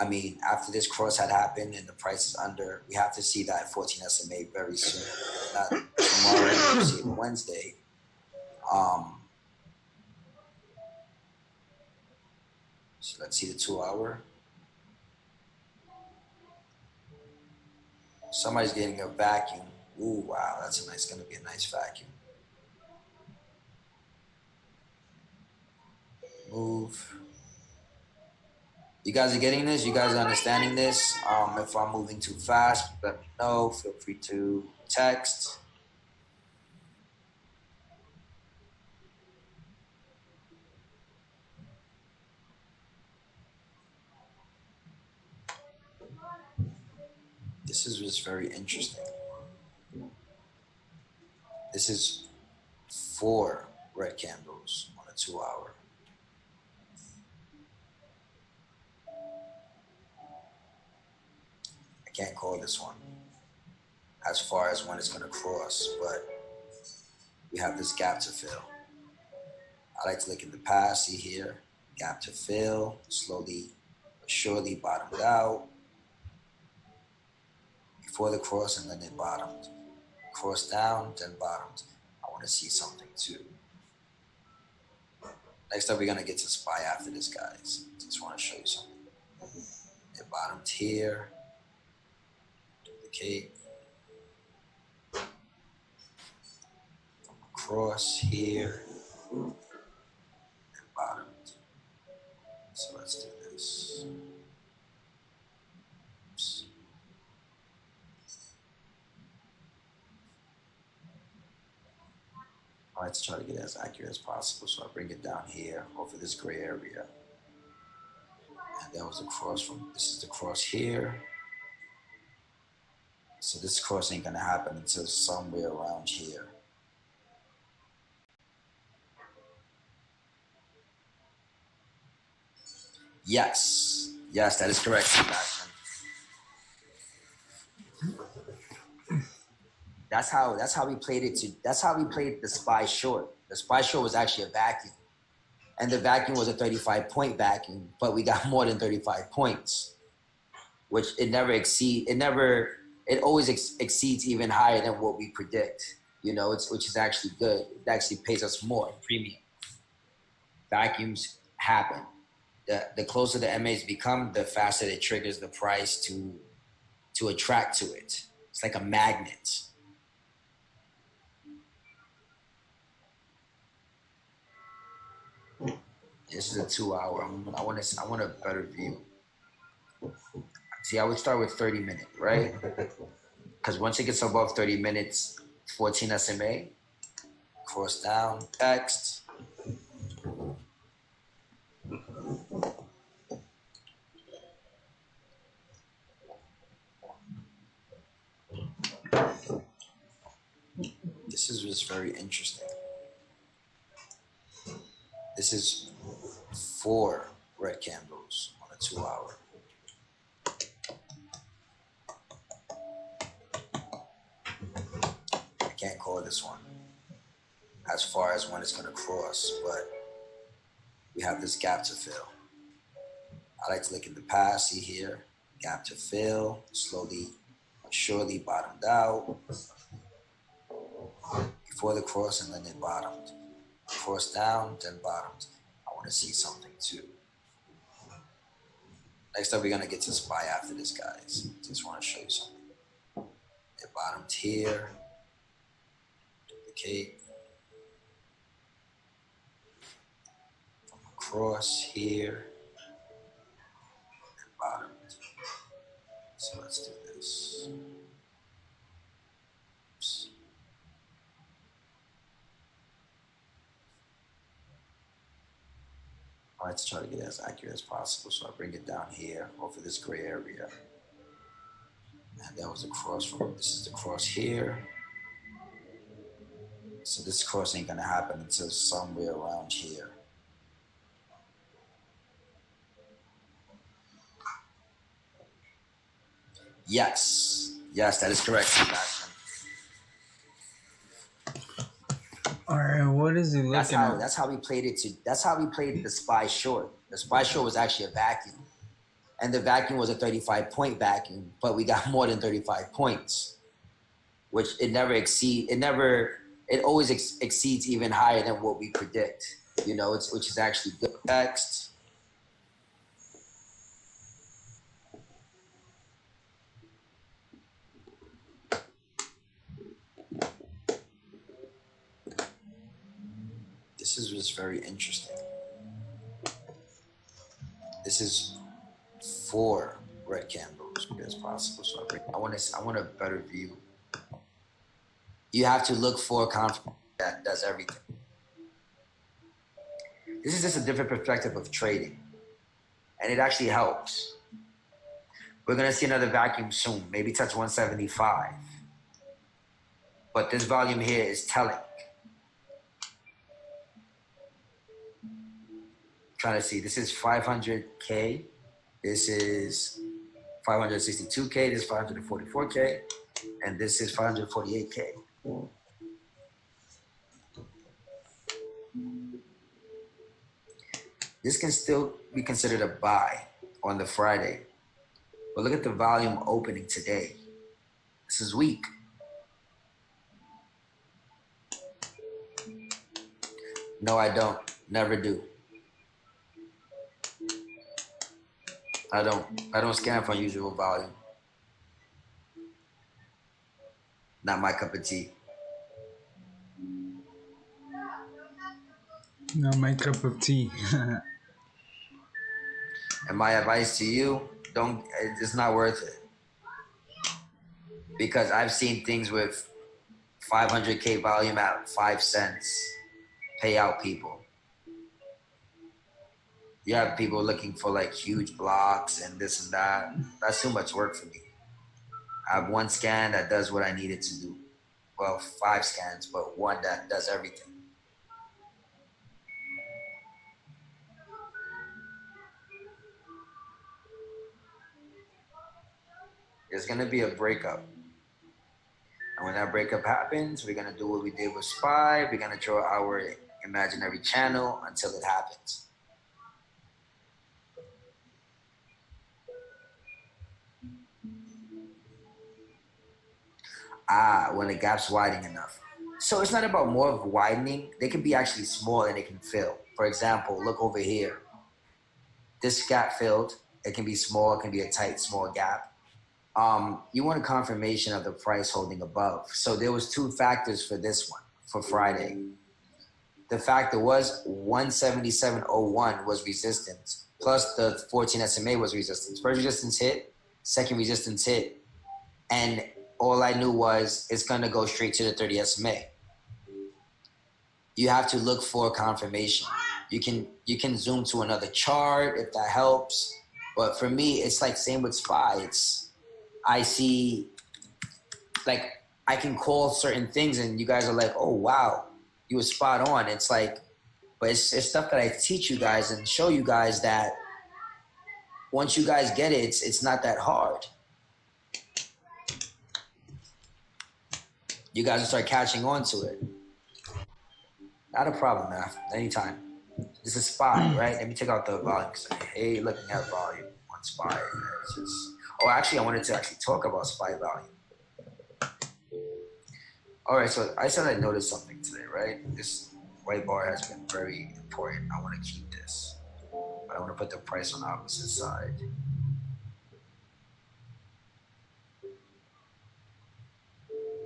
I mean, after this cross had happened and the price is under, we have to see that 14 SMA very soon. If not tomorrow, we'll see it Wednesday. So let's see the 2 hour. Somebody's getting a vacuum. Ooh, wow, that's going to be a nice vacuum. Move. You guys are getting this? You guys are understanding this? If I'm moving too fast, let me know. Feel free to text. This is just very interesting. This is 4 red candles on a 2 hour. I can't call this one as far as when it's going to cross, but we have this gap to fill. I like to look in the past, see here, gap to fill, slowly but surely bottomed out. Before the cross, and then it bottomed. Cross down, then bottomed. I want to see something too. Next up, we're going to get to SPY after this, guys. Just want to show you something. It bottomed here. Duplicate. Cross here. And bottomed. So let's do this. Oops. I like to try to get as accurate as possible, so I bring it down here over this gray area. And that was the cross from, this is the cross here. So this cross ain't gonna happen until somewhere around here. Yes, yes, that is correct, Sebastian. That's how we played it. That's how we played the SPY short. The SPY short was actually a vacuum, and the vacuum was a 35-point vacuum, but we got more than 35 points, which it always exceeds even higher than what we predict. You know, which is actually good. It actually pays us more in premium. Vacuums happen. The closer the MAs become, the faster it triggers the price to attract to it. It's like a magnet. This is a 2 hour. I want a better view. See, I would start with 30 minutes, right? Because once it gets above 30 minutes, 14 SMA, cross down, text. This is just very interesting. This is 4 red candles on a 2 hour. I can't call this one as far as when it's going to cross, but we have this gap to fill. I like to look in the past, see here, gap to fill, slowly but surely bottomed out. Before the cross, and then it bottomed. Cross down, then bottomed. I want to see something too. Next up, we're going to get to SPY after this, guys. Just want to show you something. It bottomed here. Duplicate. From across here. And bottomed. So let's do this. Oops. I like to try to get as accurate as possible, so I bring it down here over this gray area. And that was the cross from, this is the cross here. So this cross ain't gonna happen until somewhere around here. Yes, that is correct, Sebastian. All right, what is he looking at? That's how we played it. That's how we played the SPY short. The SPY short was actually a vacuum, and the vacuum was a 35-point vacuum, but we got more than 35 points, which it always exceeds even higher than what we predict. You know, which is actually good. Next. This is just very interesting. This is 4 red candles as possible. So I want a better view. You have to look for confidence that does everything. This is just a different perspective of trading, and it actually helps. We're gonna see another vacuum soon, maybe touch 175. But this volume here is telling. Trying to see, this is 500K, this is 562K, this is 544K, and this is 548K. This can still be considered a buy on the Friday. But look at the volume opening today. This is weak. No, I don't. Never do. I don't scan for unusual volume. Not my cup of tea. Not my cup of tea. And my advice to you, it's not worth it. Because I've seen things with 500K volume at 5 cents pay out people. You have people looking for like huge blocks and this and that. That's too much work for me. I have 1 scan that does what I need it to do. Well, 5 scans, but 1 that does everything. There's gonna be a breakup. And when that breakup happens, we're gonna do what we did with SPY. We're gonna draw our imaginary channel until it happens. When the gap's widening enough. So it's not about more of widening. They can be actually small and they can fill. For example, look over here. This gap filled. It can be small. It can be a tight, small gap. You want a confirmation of the price holding above. So there was 2 factors for this one, for Friday. The factor was 177.01 was resistance, plus the 14 SMA was resistance. First resistance hit, second resistance hit, and all I knew was it's gonna go straight to the 30 SMA. You have to look for confirmation. You can zoom to another chart if that helps. But for me, it's like same with SPY. I see, like, I can call certain things and you guys are like, oh, wow, you were spot on. It's like, but it's stuff that I teach you guys and show you guys that once you guys get it, it's not that hard. You guys will start catching on to it. Not a problem, man. Anytime. This is SPY, right? Let me take out the volume. Hey, looking at volume on SPY. It's just, actually, I wanted to actually talk about SPY volume. All right, so I said I noticed something today, right? This white bar has been very important. I want to keep this, but I want to put the price on the opposite side.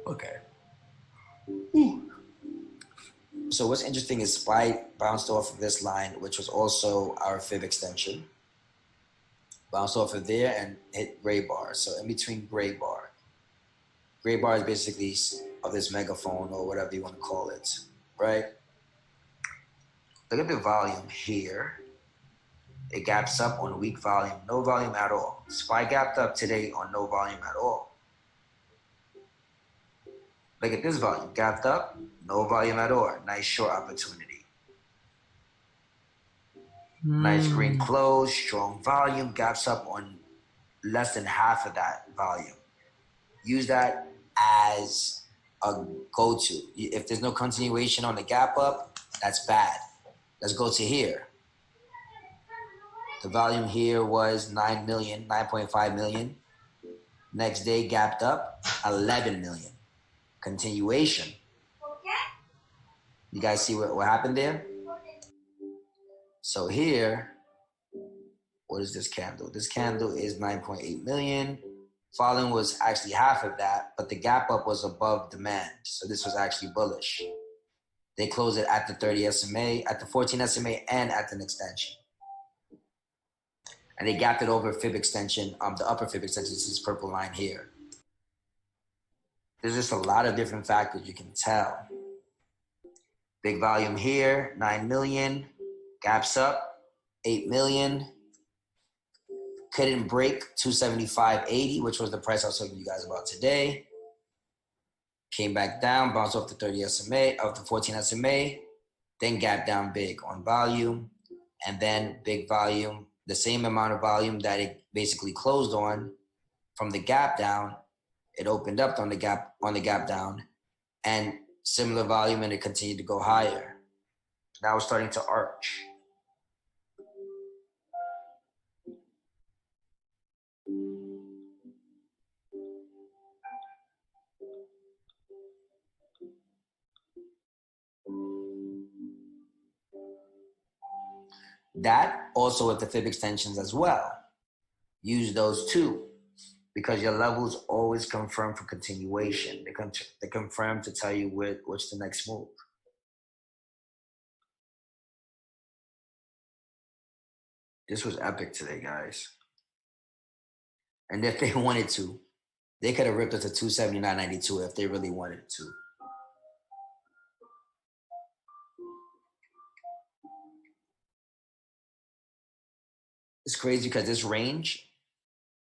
Okay. So what's interesting is SPY bounced off of this line, which was also our fib extension. Bounced off of there and hit gray bar. So in between gray bar. Gray bar is basically of this megaphone or whatever you want to call it, right? Look at the volume here. It gaps up on weak volume, no volume at all. SPY gapped up today on no volume at all. Look at this volume, gapped up, No volume at all. Nice short opportunity. Nice green close, strong volume, gaps up on less than half of that volume. Use that as a go-to. If there's no continuation on the gap up, that's bad. Let's go to here. The volume here was 9 million, 9.5 million. Next day gapped up 11 million. Continuation. You guys see what happened there? So here, what is this candle? This candle is 9.8 million. Following was actually half of that, but the gap up was above demand. So this was actually bullish. They closed it at the 30 SMA, at the 14 SMA, and at an extension. And they gapped it over fib extension, the upper fib extension, this is purple line here. There's just a lot of different factors you can tell. Big volume here, 9 million. Gaps up, 8 million. Couldn't break 275.80, which was the price I was talking to you guys about today. Came back down, bounced off the 30 SMA, off the 14 SMA. Then gapped down big on volume. And then big volume, the same amount of volume that it basically closed on from the gap down. It opened up on the gap down, and similar volume, and it continued to go higher. Now it's starting to arch. That also with the fib extensions as well. Use those too, because your levels always confirm for continuation. They confirm to tell you what's the next move. This was epic today, guys. And if they wanted to, they could have ripped it to 279.92 if they really wanted to. It's crazy because this range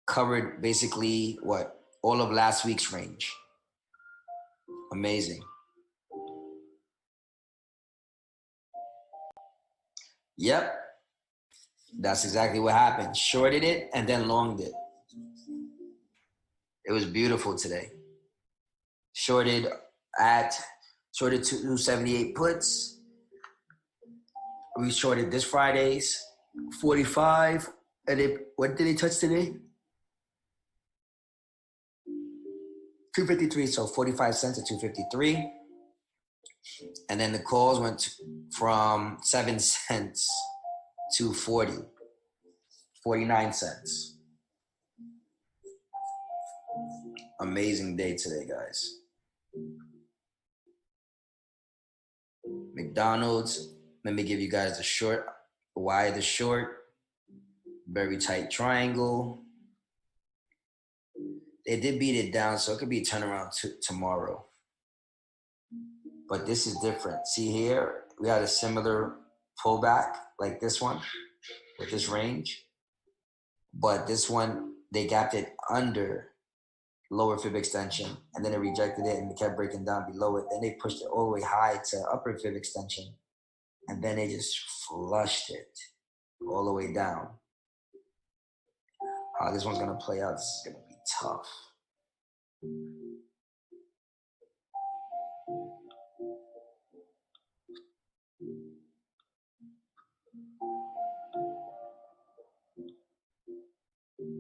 covered basically all of last week's range. Amazing. Yep. That's exactly what happened. Shorted it and then longed it. It was beautiful today. Shorted 278 puts. We shorted this Friday's 45. And what did they touch today? 253, so 45 cents to 253. And then the calls went from 7 cents to 49 cents. Amazing day today, guys. McDonald's, let me give you guys the short, why the short, very tight triangle. They did beat it down, so it could be a turnaround tomorrow. But this is different. See here, we had a similar pullback like this one with this range. But this one, they gapped it under lower fib extension, and then it rejected it and it kept breaking down below it. Then they pushed it all the way high to upper fib extension, and then they just flushed it all the way down. How this one's gonna play out, this is gonna be tough.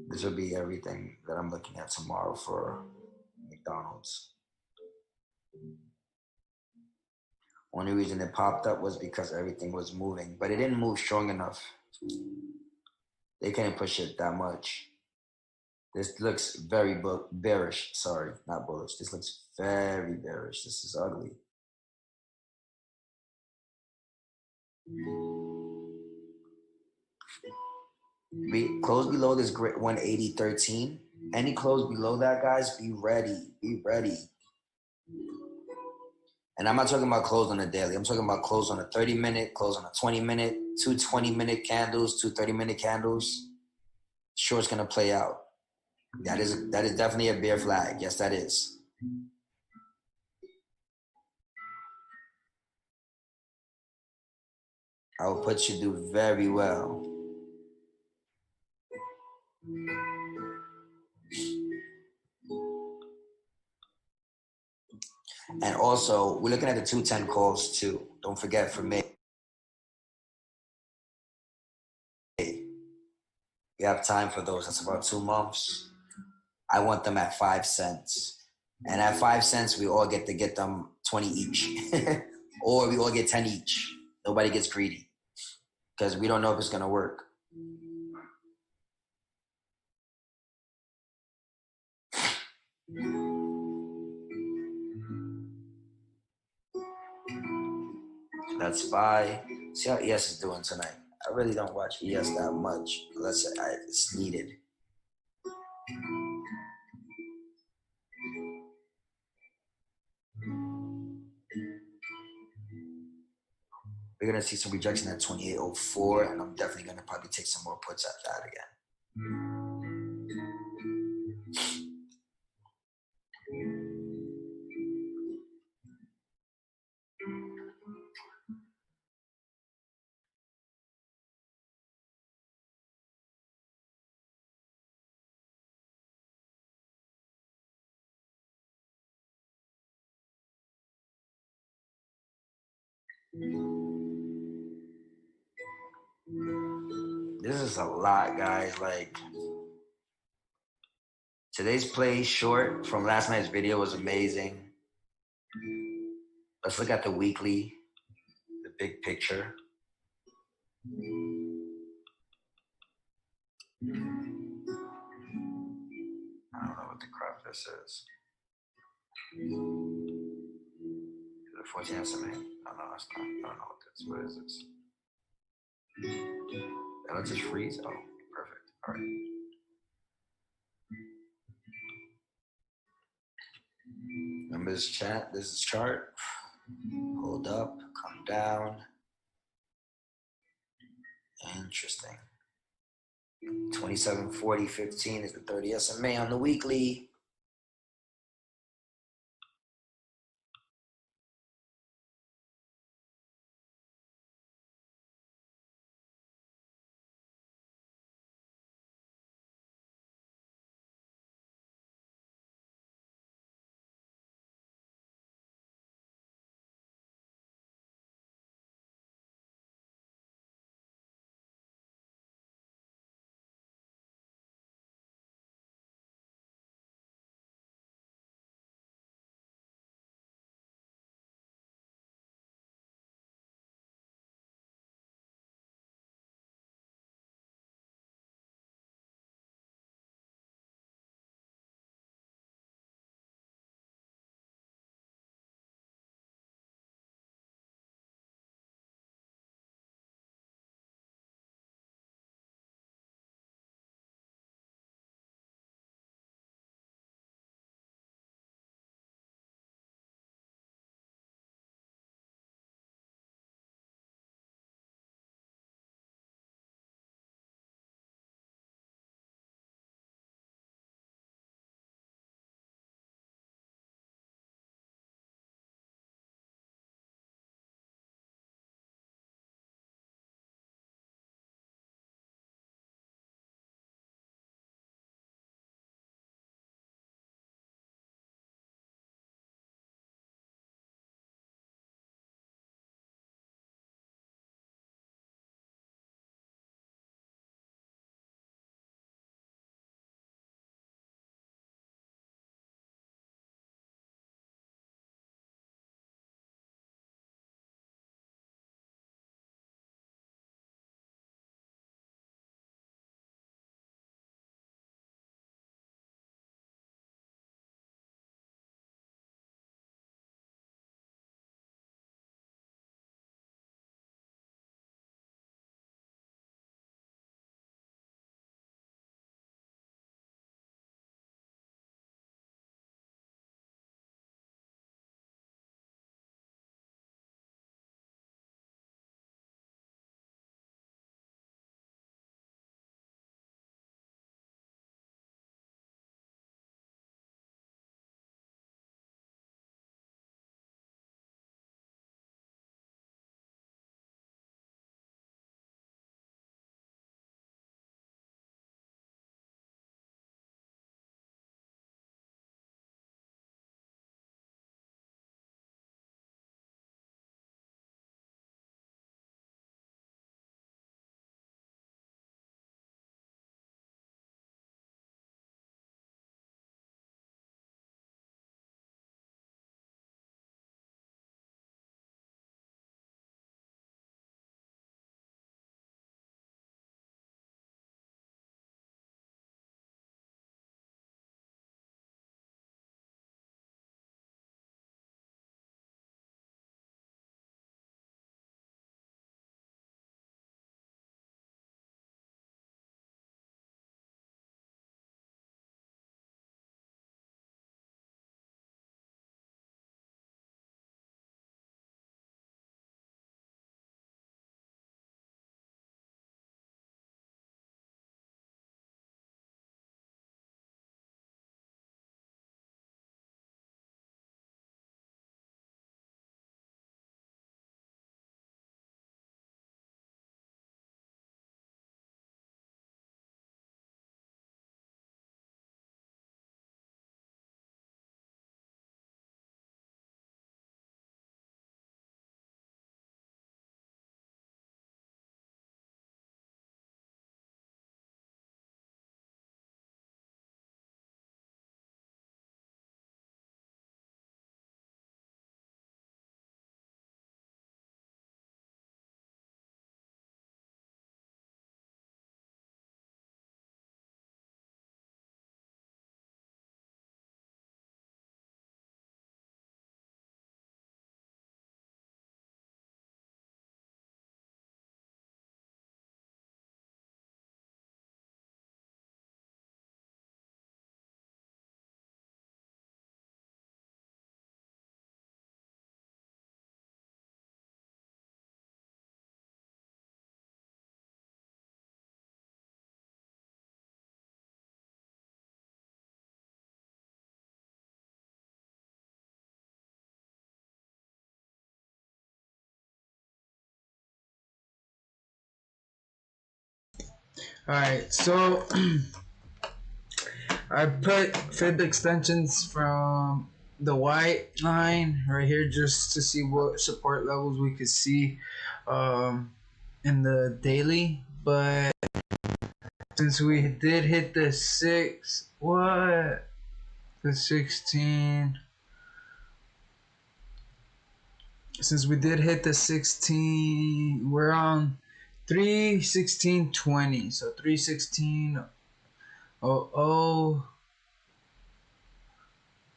This will be everything that I'm looking at tomorrow for McDonald's. Only reason it popped up was because everything was moving, but it didn't move strong enough. They couldn't push it that much. This looks very bearish. Sorry, not bullish. This looks very bearish. This is ugly. We close below this great 180.13. Any close below that, guys, be ready. Be ready. And I'm not talking about close on a daily. I'm talking about close on a 30-minute, close on a 20-minute, 2 20-minute candles, 2 30-minute candles. Short's gonna play out. That is definitely a bear flag. Yes, that is. Output should do very well. And also, we're looking at the 210 calls too. Don't forget for May. We have time for those. That's about 2 months. I want them at 5 cents. And at 5 cents, we all get to get them 20 each. Or we all get 10 each. Nobody gets greedy. Because we don't know if it's gonna work. That's SPY. See how ES is doing tonight. I really don't watch ES that much unless it's needed. We're gonna see some rejection at 28.04, and I'm definitely gonna probably take some more puts at that again. This is a lot, guys. Like, today's play short from last night's video was amazing. Let's look at the weekly, the big picture. I don't know what the crap this is. Is it 14 SMA? No, it's not. I don't know what this is. What is this? That'll just freeze? Oh, perfect. All right. Remember this chat? This is chart. Hold up, come down. Interesting. 27.40.15 is the 30 SMA on the weekly. Alright, so I put fib extensions from the white line right here just to see what support levels we could see in the daily. But since we did hit the 16, since we did hit the 16, we're on 316.20, so 316.00.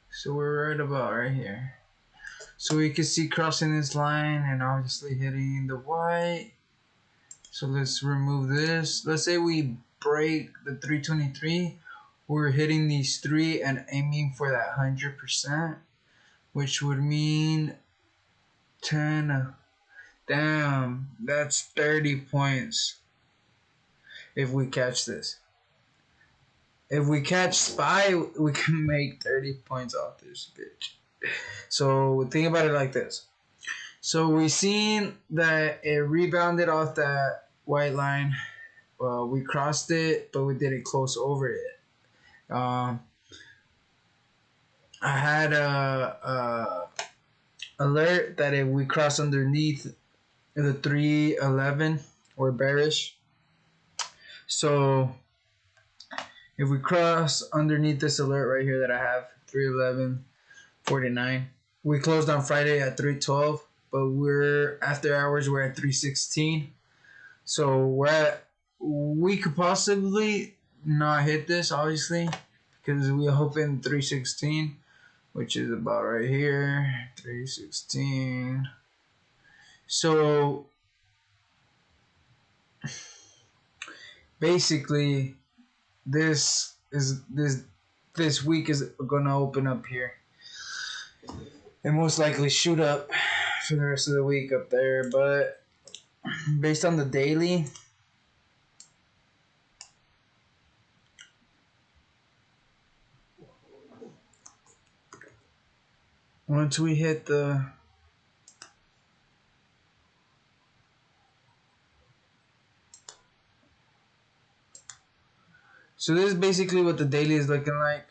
So we're right about right here. So we can see crossing this line and obviously hitting the white. So let's remove this. Let's say we break the 323. We're hitting these three and aiming for that 100%, which would mean 10. Damn, that's 30 points if we catch this. If we catch SPY, we can make 30 points off this bitch. So think about it like this. So we seen that it rebounded off that white line. Well, we crossed it, but we didn't close over it. I had a alert that if we cross underneath the 311, we're bearish. So if we cross underneath this alert right here that I have, 311.49, we closed on Friday at 312, but we're after hours we're at 316. So we could possibly not hit this, obviously, because we opened 316, which is about right here, 316. So basically, this week is gonna open up here and most likely shoot up for the rest of the week up there. But based on the daily, once we hit the so this is basically what the daily is looking like.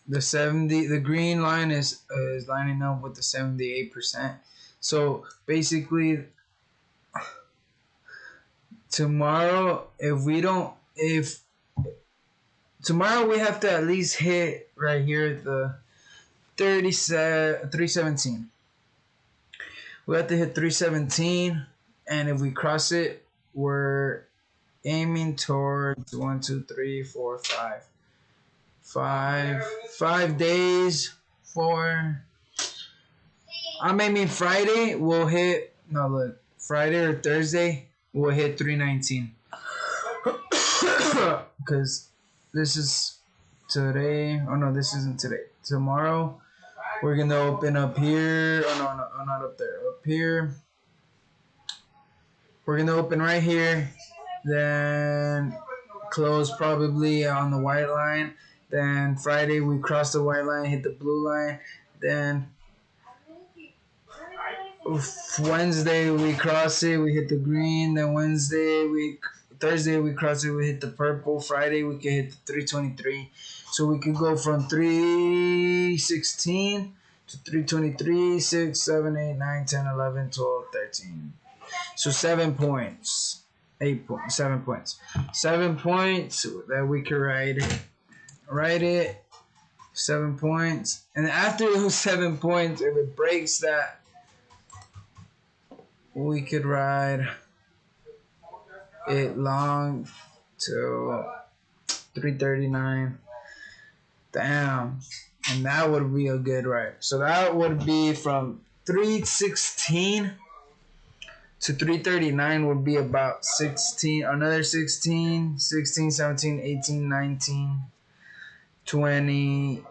The green line is lining up with the 78%. So basically tomorrow if tomorrow we have to at least hit right here the 317. We have to hit 317, and if we cross it, we're aiming towards 5 days. I'm aiming Friday. Friday or Thursday we'll hit 319. Because this is today. Oh no, this isn't today. Tomorrow we're gonna open up here. Oh no, not up there. Up here. We're gonna open right here. Then close probably on the white line. Then Friday we cross the white line, hit the blue line. Then Wednesday we cross it, we hit the green. Then Thursday we cross it, we hit the purple. Friday we can hit the 323. So we could go from 316 to 323, 6, 7, 8, 9, 10, 11, 12, 13. So 7 points. 7 points. 7 points that we could ride it. 7 points. And after those 7 points, if it breaks that, we could ride it long to 339. Damn. And that would be a good ride. So that would be from 316 to 339 would be about 16, another 16, 17, 18, 19, 20,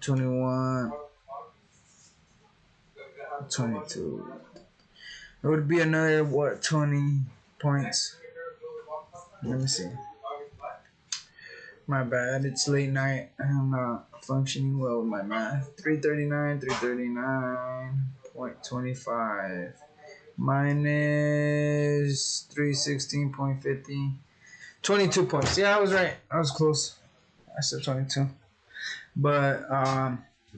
21, 22. It would be another, 20 points. Let me see. My bad, it's late night. I'm not functioning well with my math. 339.25 minus 316.50. 22 points. Yeah, I was right. I was close. I said 22. But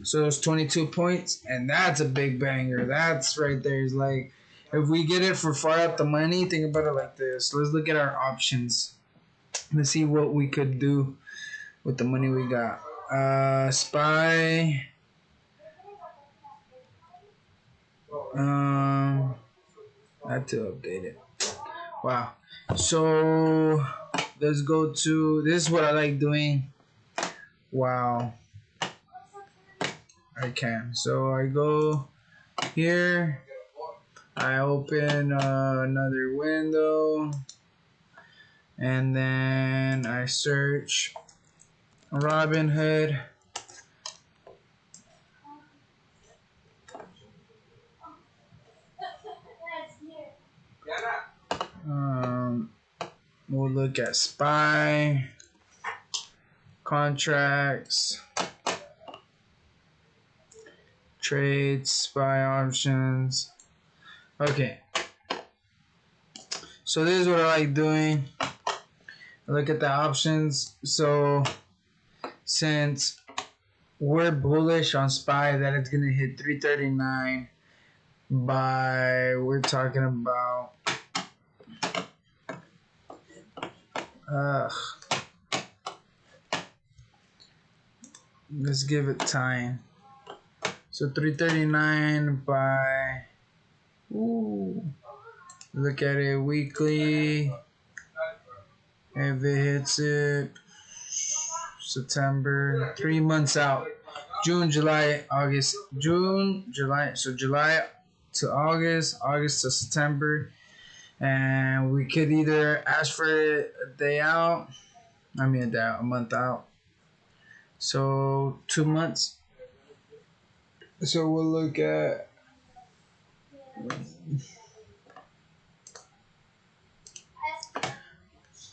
so it's 22 points, and that's a big banger. That's right there. Is like, if we get it for far out the money, think about it like this. Let's look at our options. Let's see what we could do with the money we got. Spy. I had to update it. Wow. So let's go to, this is what I like doing. Wow. I can. So I go here. I open another window. And then I search Robinhood. We'll look at SPY, contracts, trades, SPY options. Okay. So this is what I like doing. I look at the options. So since we're bullish on SPY that it's gonna hit 339 by, we're talking about let's give it time. So 339 by, look at it weekly. If it hits it September, 3 months out. June, July, August, June, July. So July to August, August to September. And we could either ask for it a day out. A month out. So 2 months. So we'll look at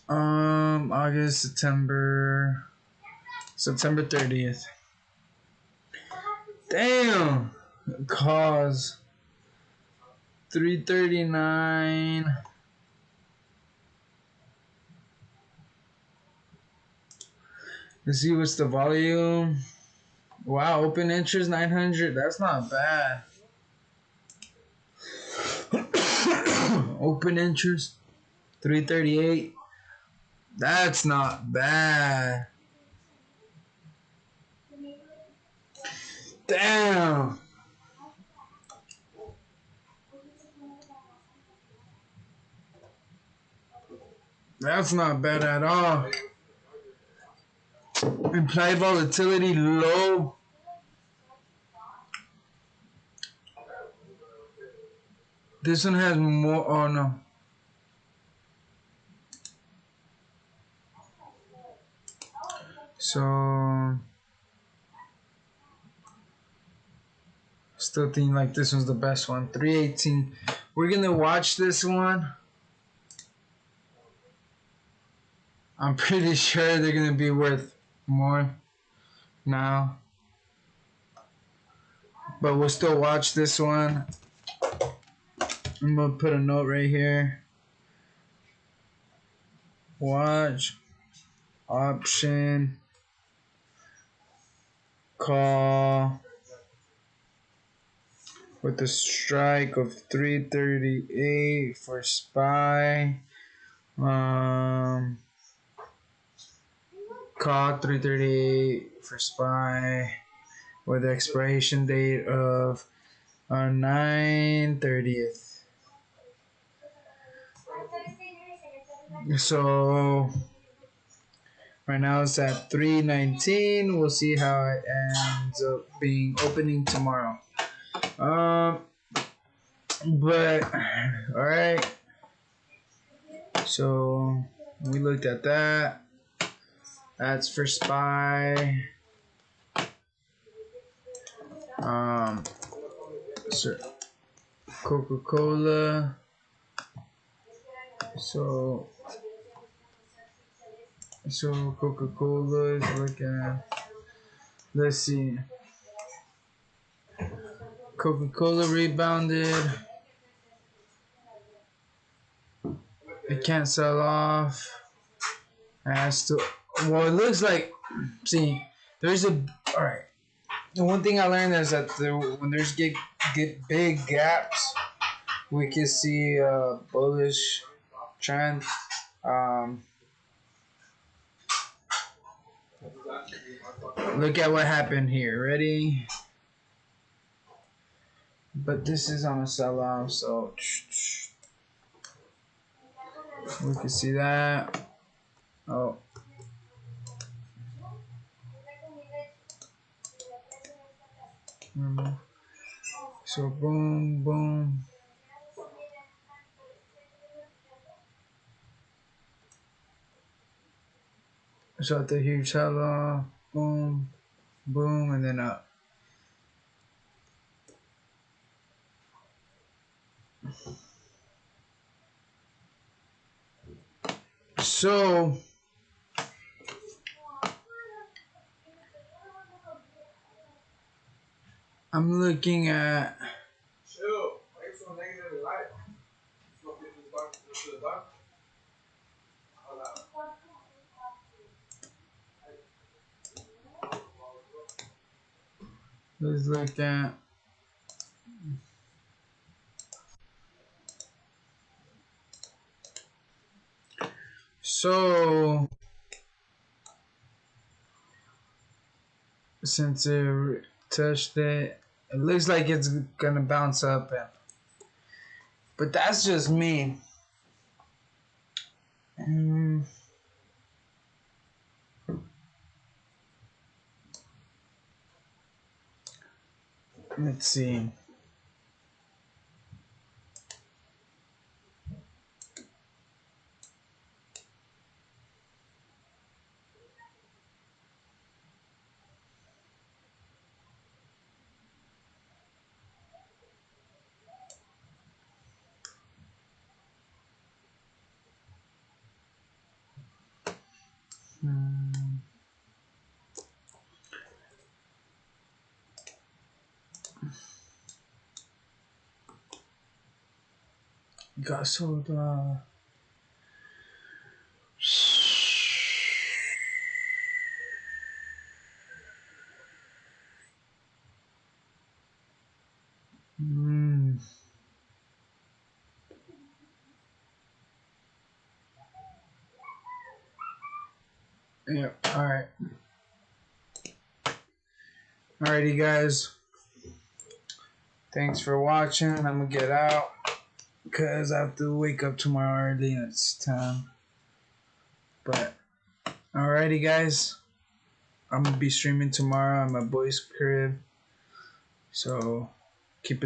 August, September 30th. Damn. Cause 339. Let's see what's the volume. Wow, open interest 900. That's not bad. Open interest 338. That's not bad. Damn. That's not bad at all. Implied volatility low. This one has more. Oh no. So still think like this one's the best one. 318. We're gonna watch this one. I'm pretty sure they're gonna be worth more now. But we'll still watch this one. I'm gonna put a note right here. Watch option call with a strike of 338 for SPY. Call 338 for SPY with the expiration date of 9/30th. So right now it's at 319. We'll see how it ends up being opening tomorrow. But all right. So we looked at that. That's for SPY. So Coca-Cola. So Coca-Cola is looking at, let's see. Coca-Cola rebounded. It can't sell off. As to, well, it looks like, see, there's a, all right. The one thing I learned is that when there's get big gaps, we can see a bullish trend. Um, Look at what happened here. Ready? But this is on a sell-off, so we can see that. Oh. So boom, boom. So the huge sell-off, boom, boom, and then up. So I'm looking at. Let's look at. So since it touched it, it looks like it's gonna bounce up, but that's just me. Let's see. Got sold. Yeah. All right. Alrighty, guys. Thanks for watching. I'm gonna get out because I have to wake up tomorrow early and it's time. But alrighty, guys. I'm gonna be streaming tomorrow at my boy's crib. So keep in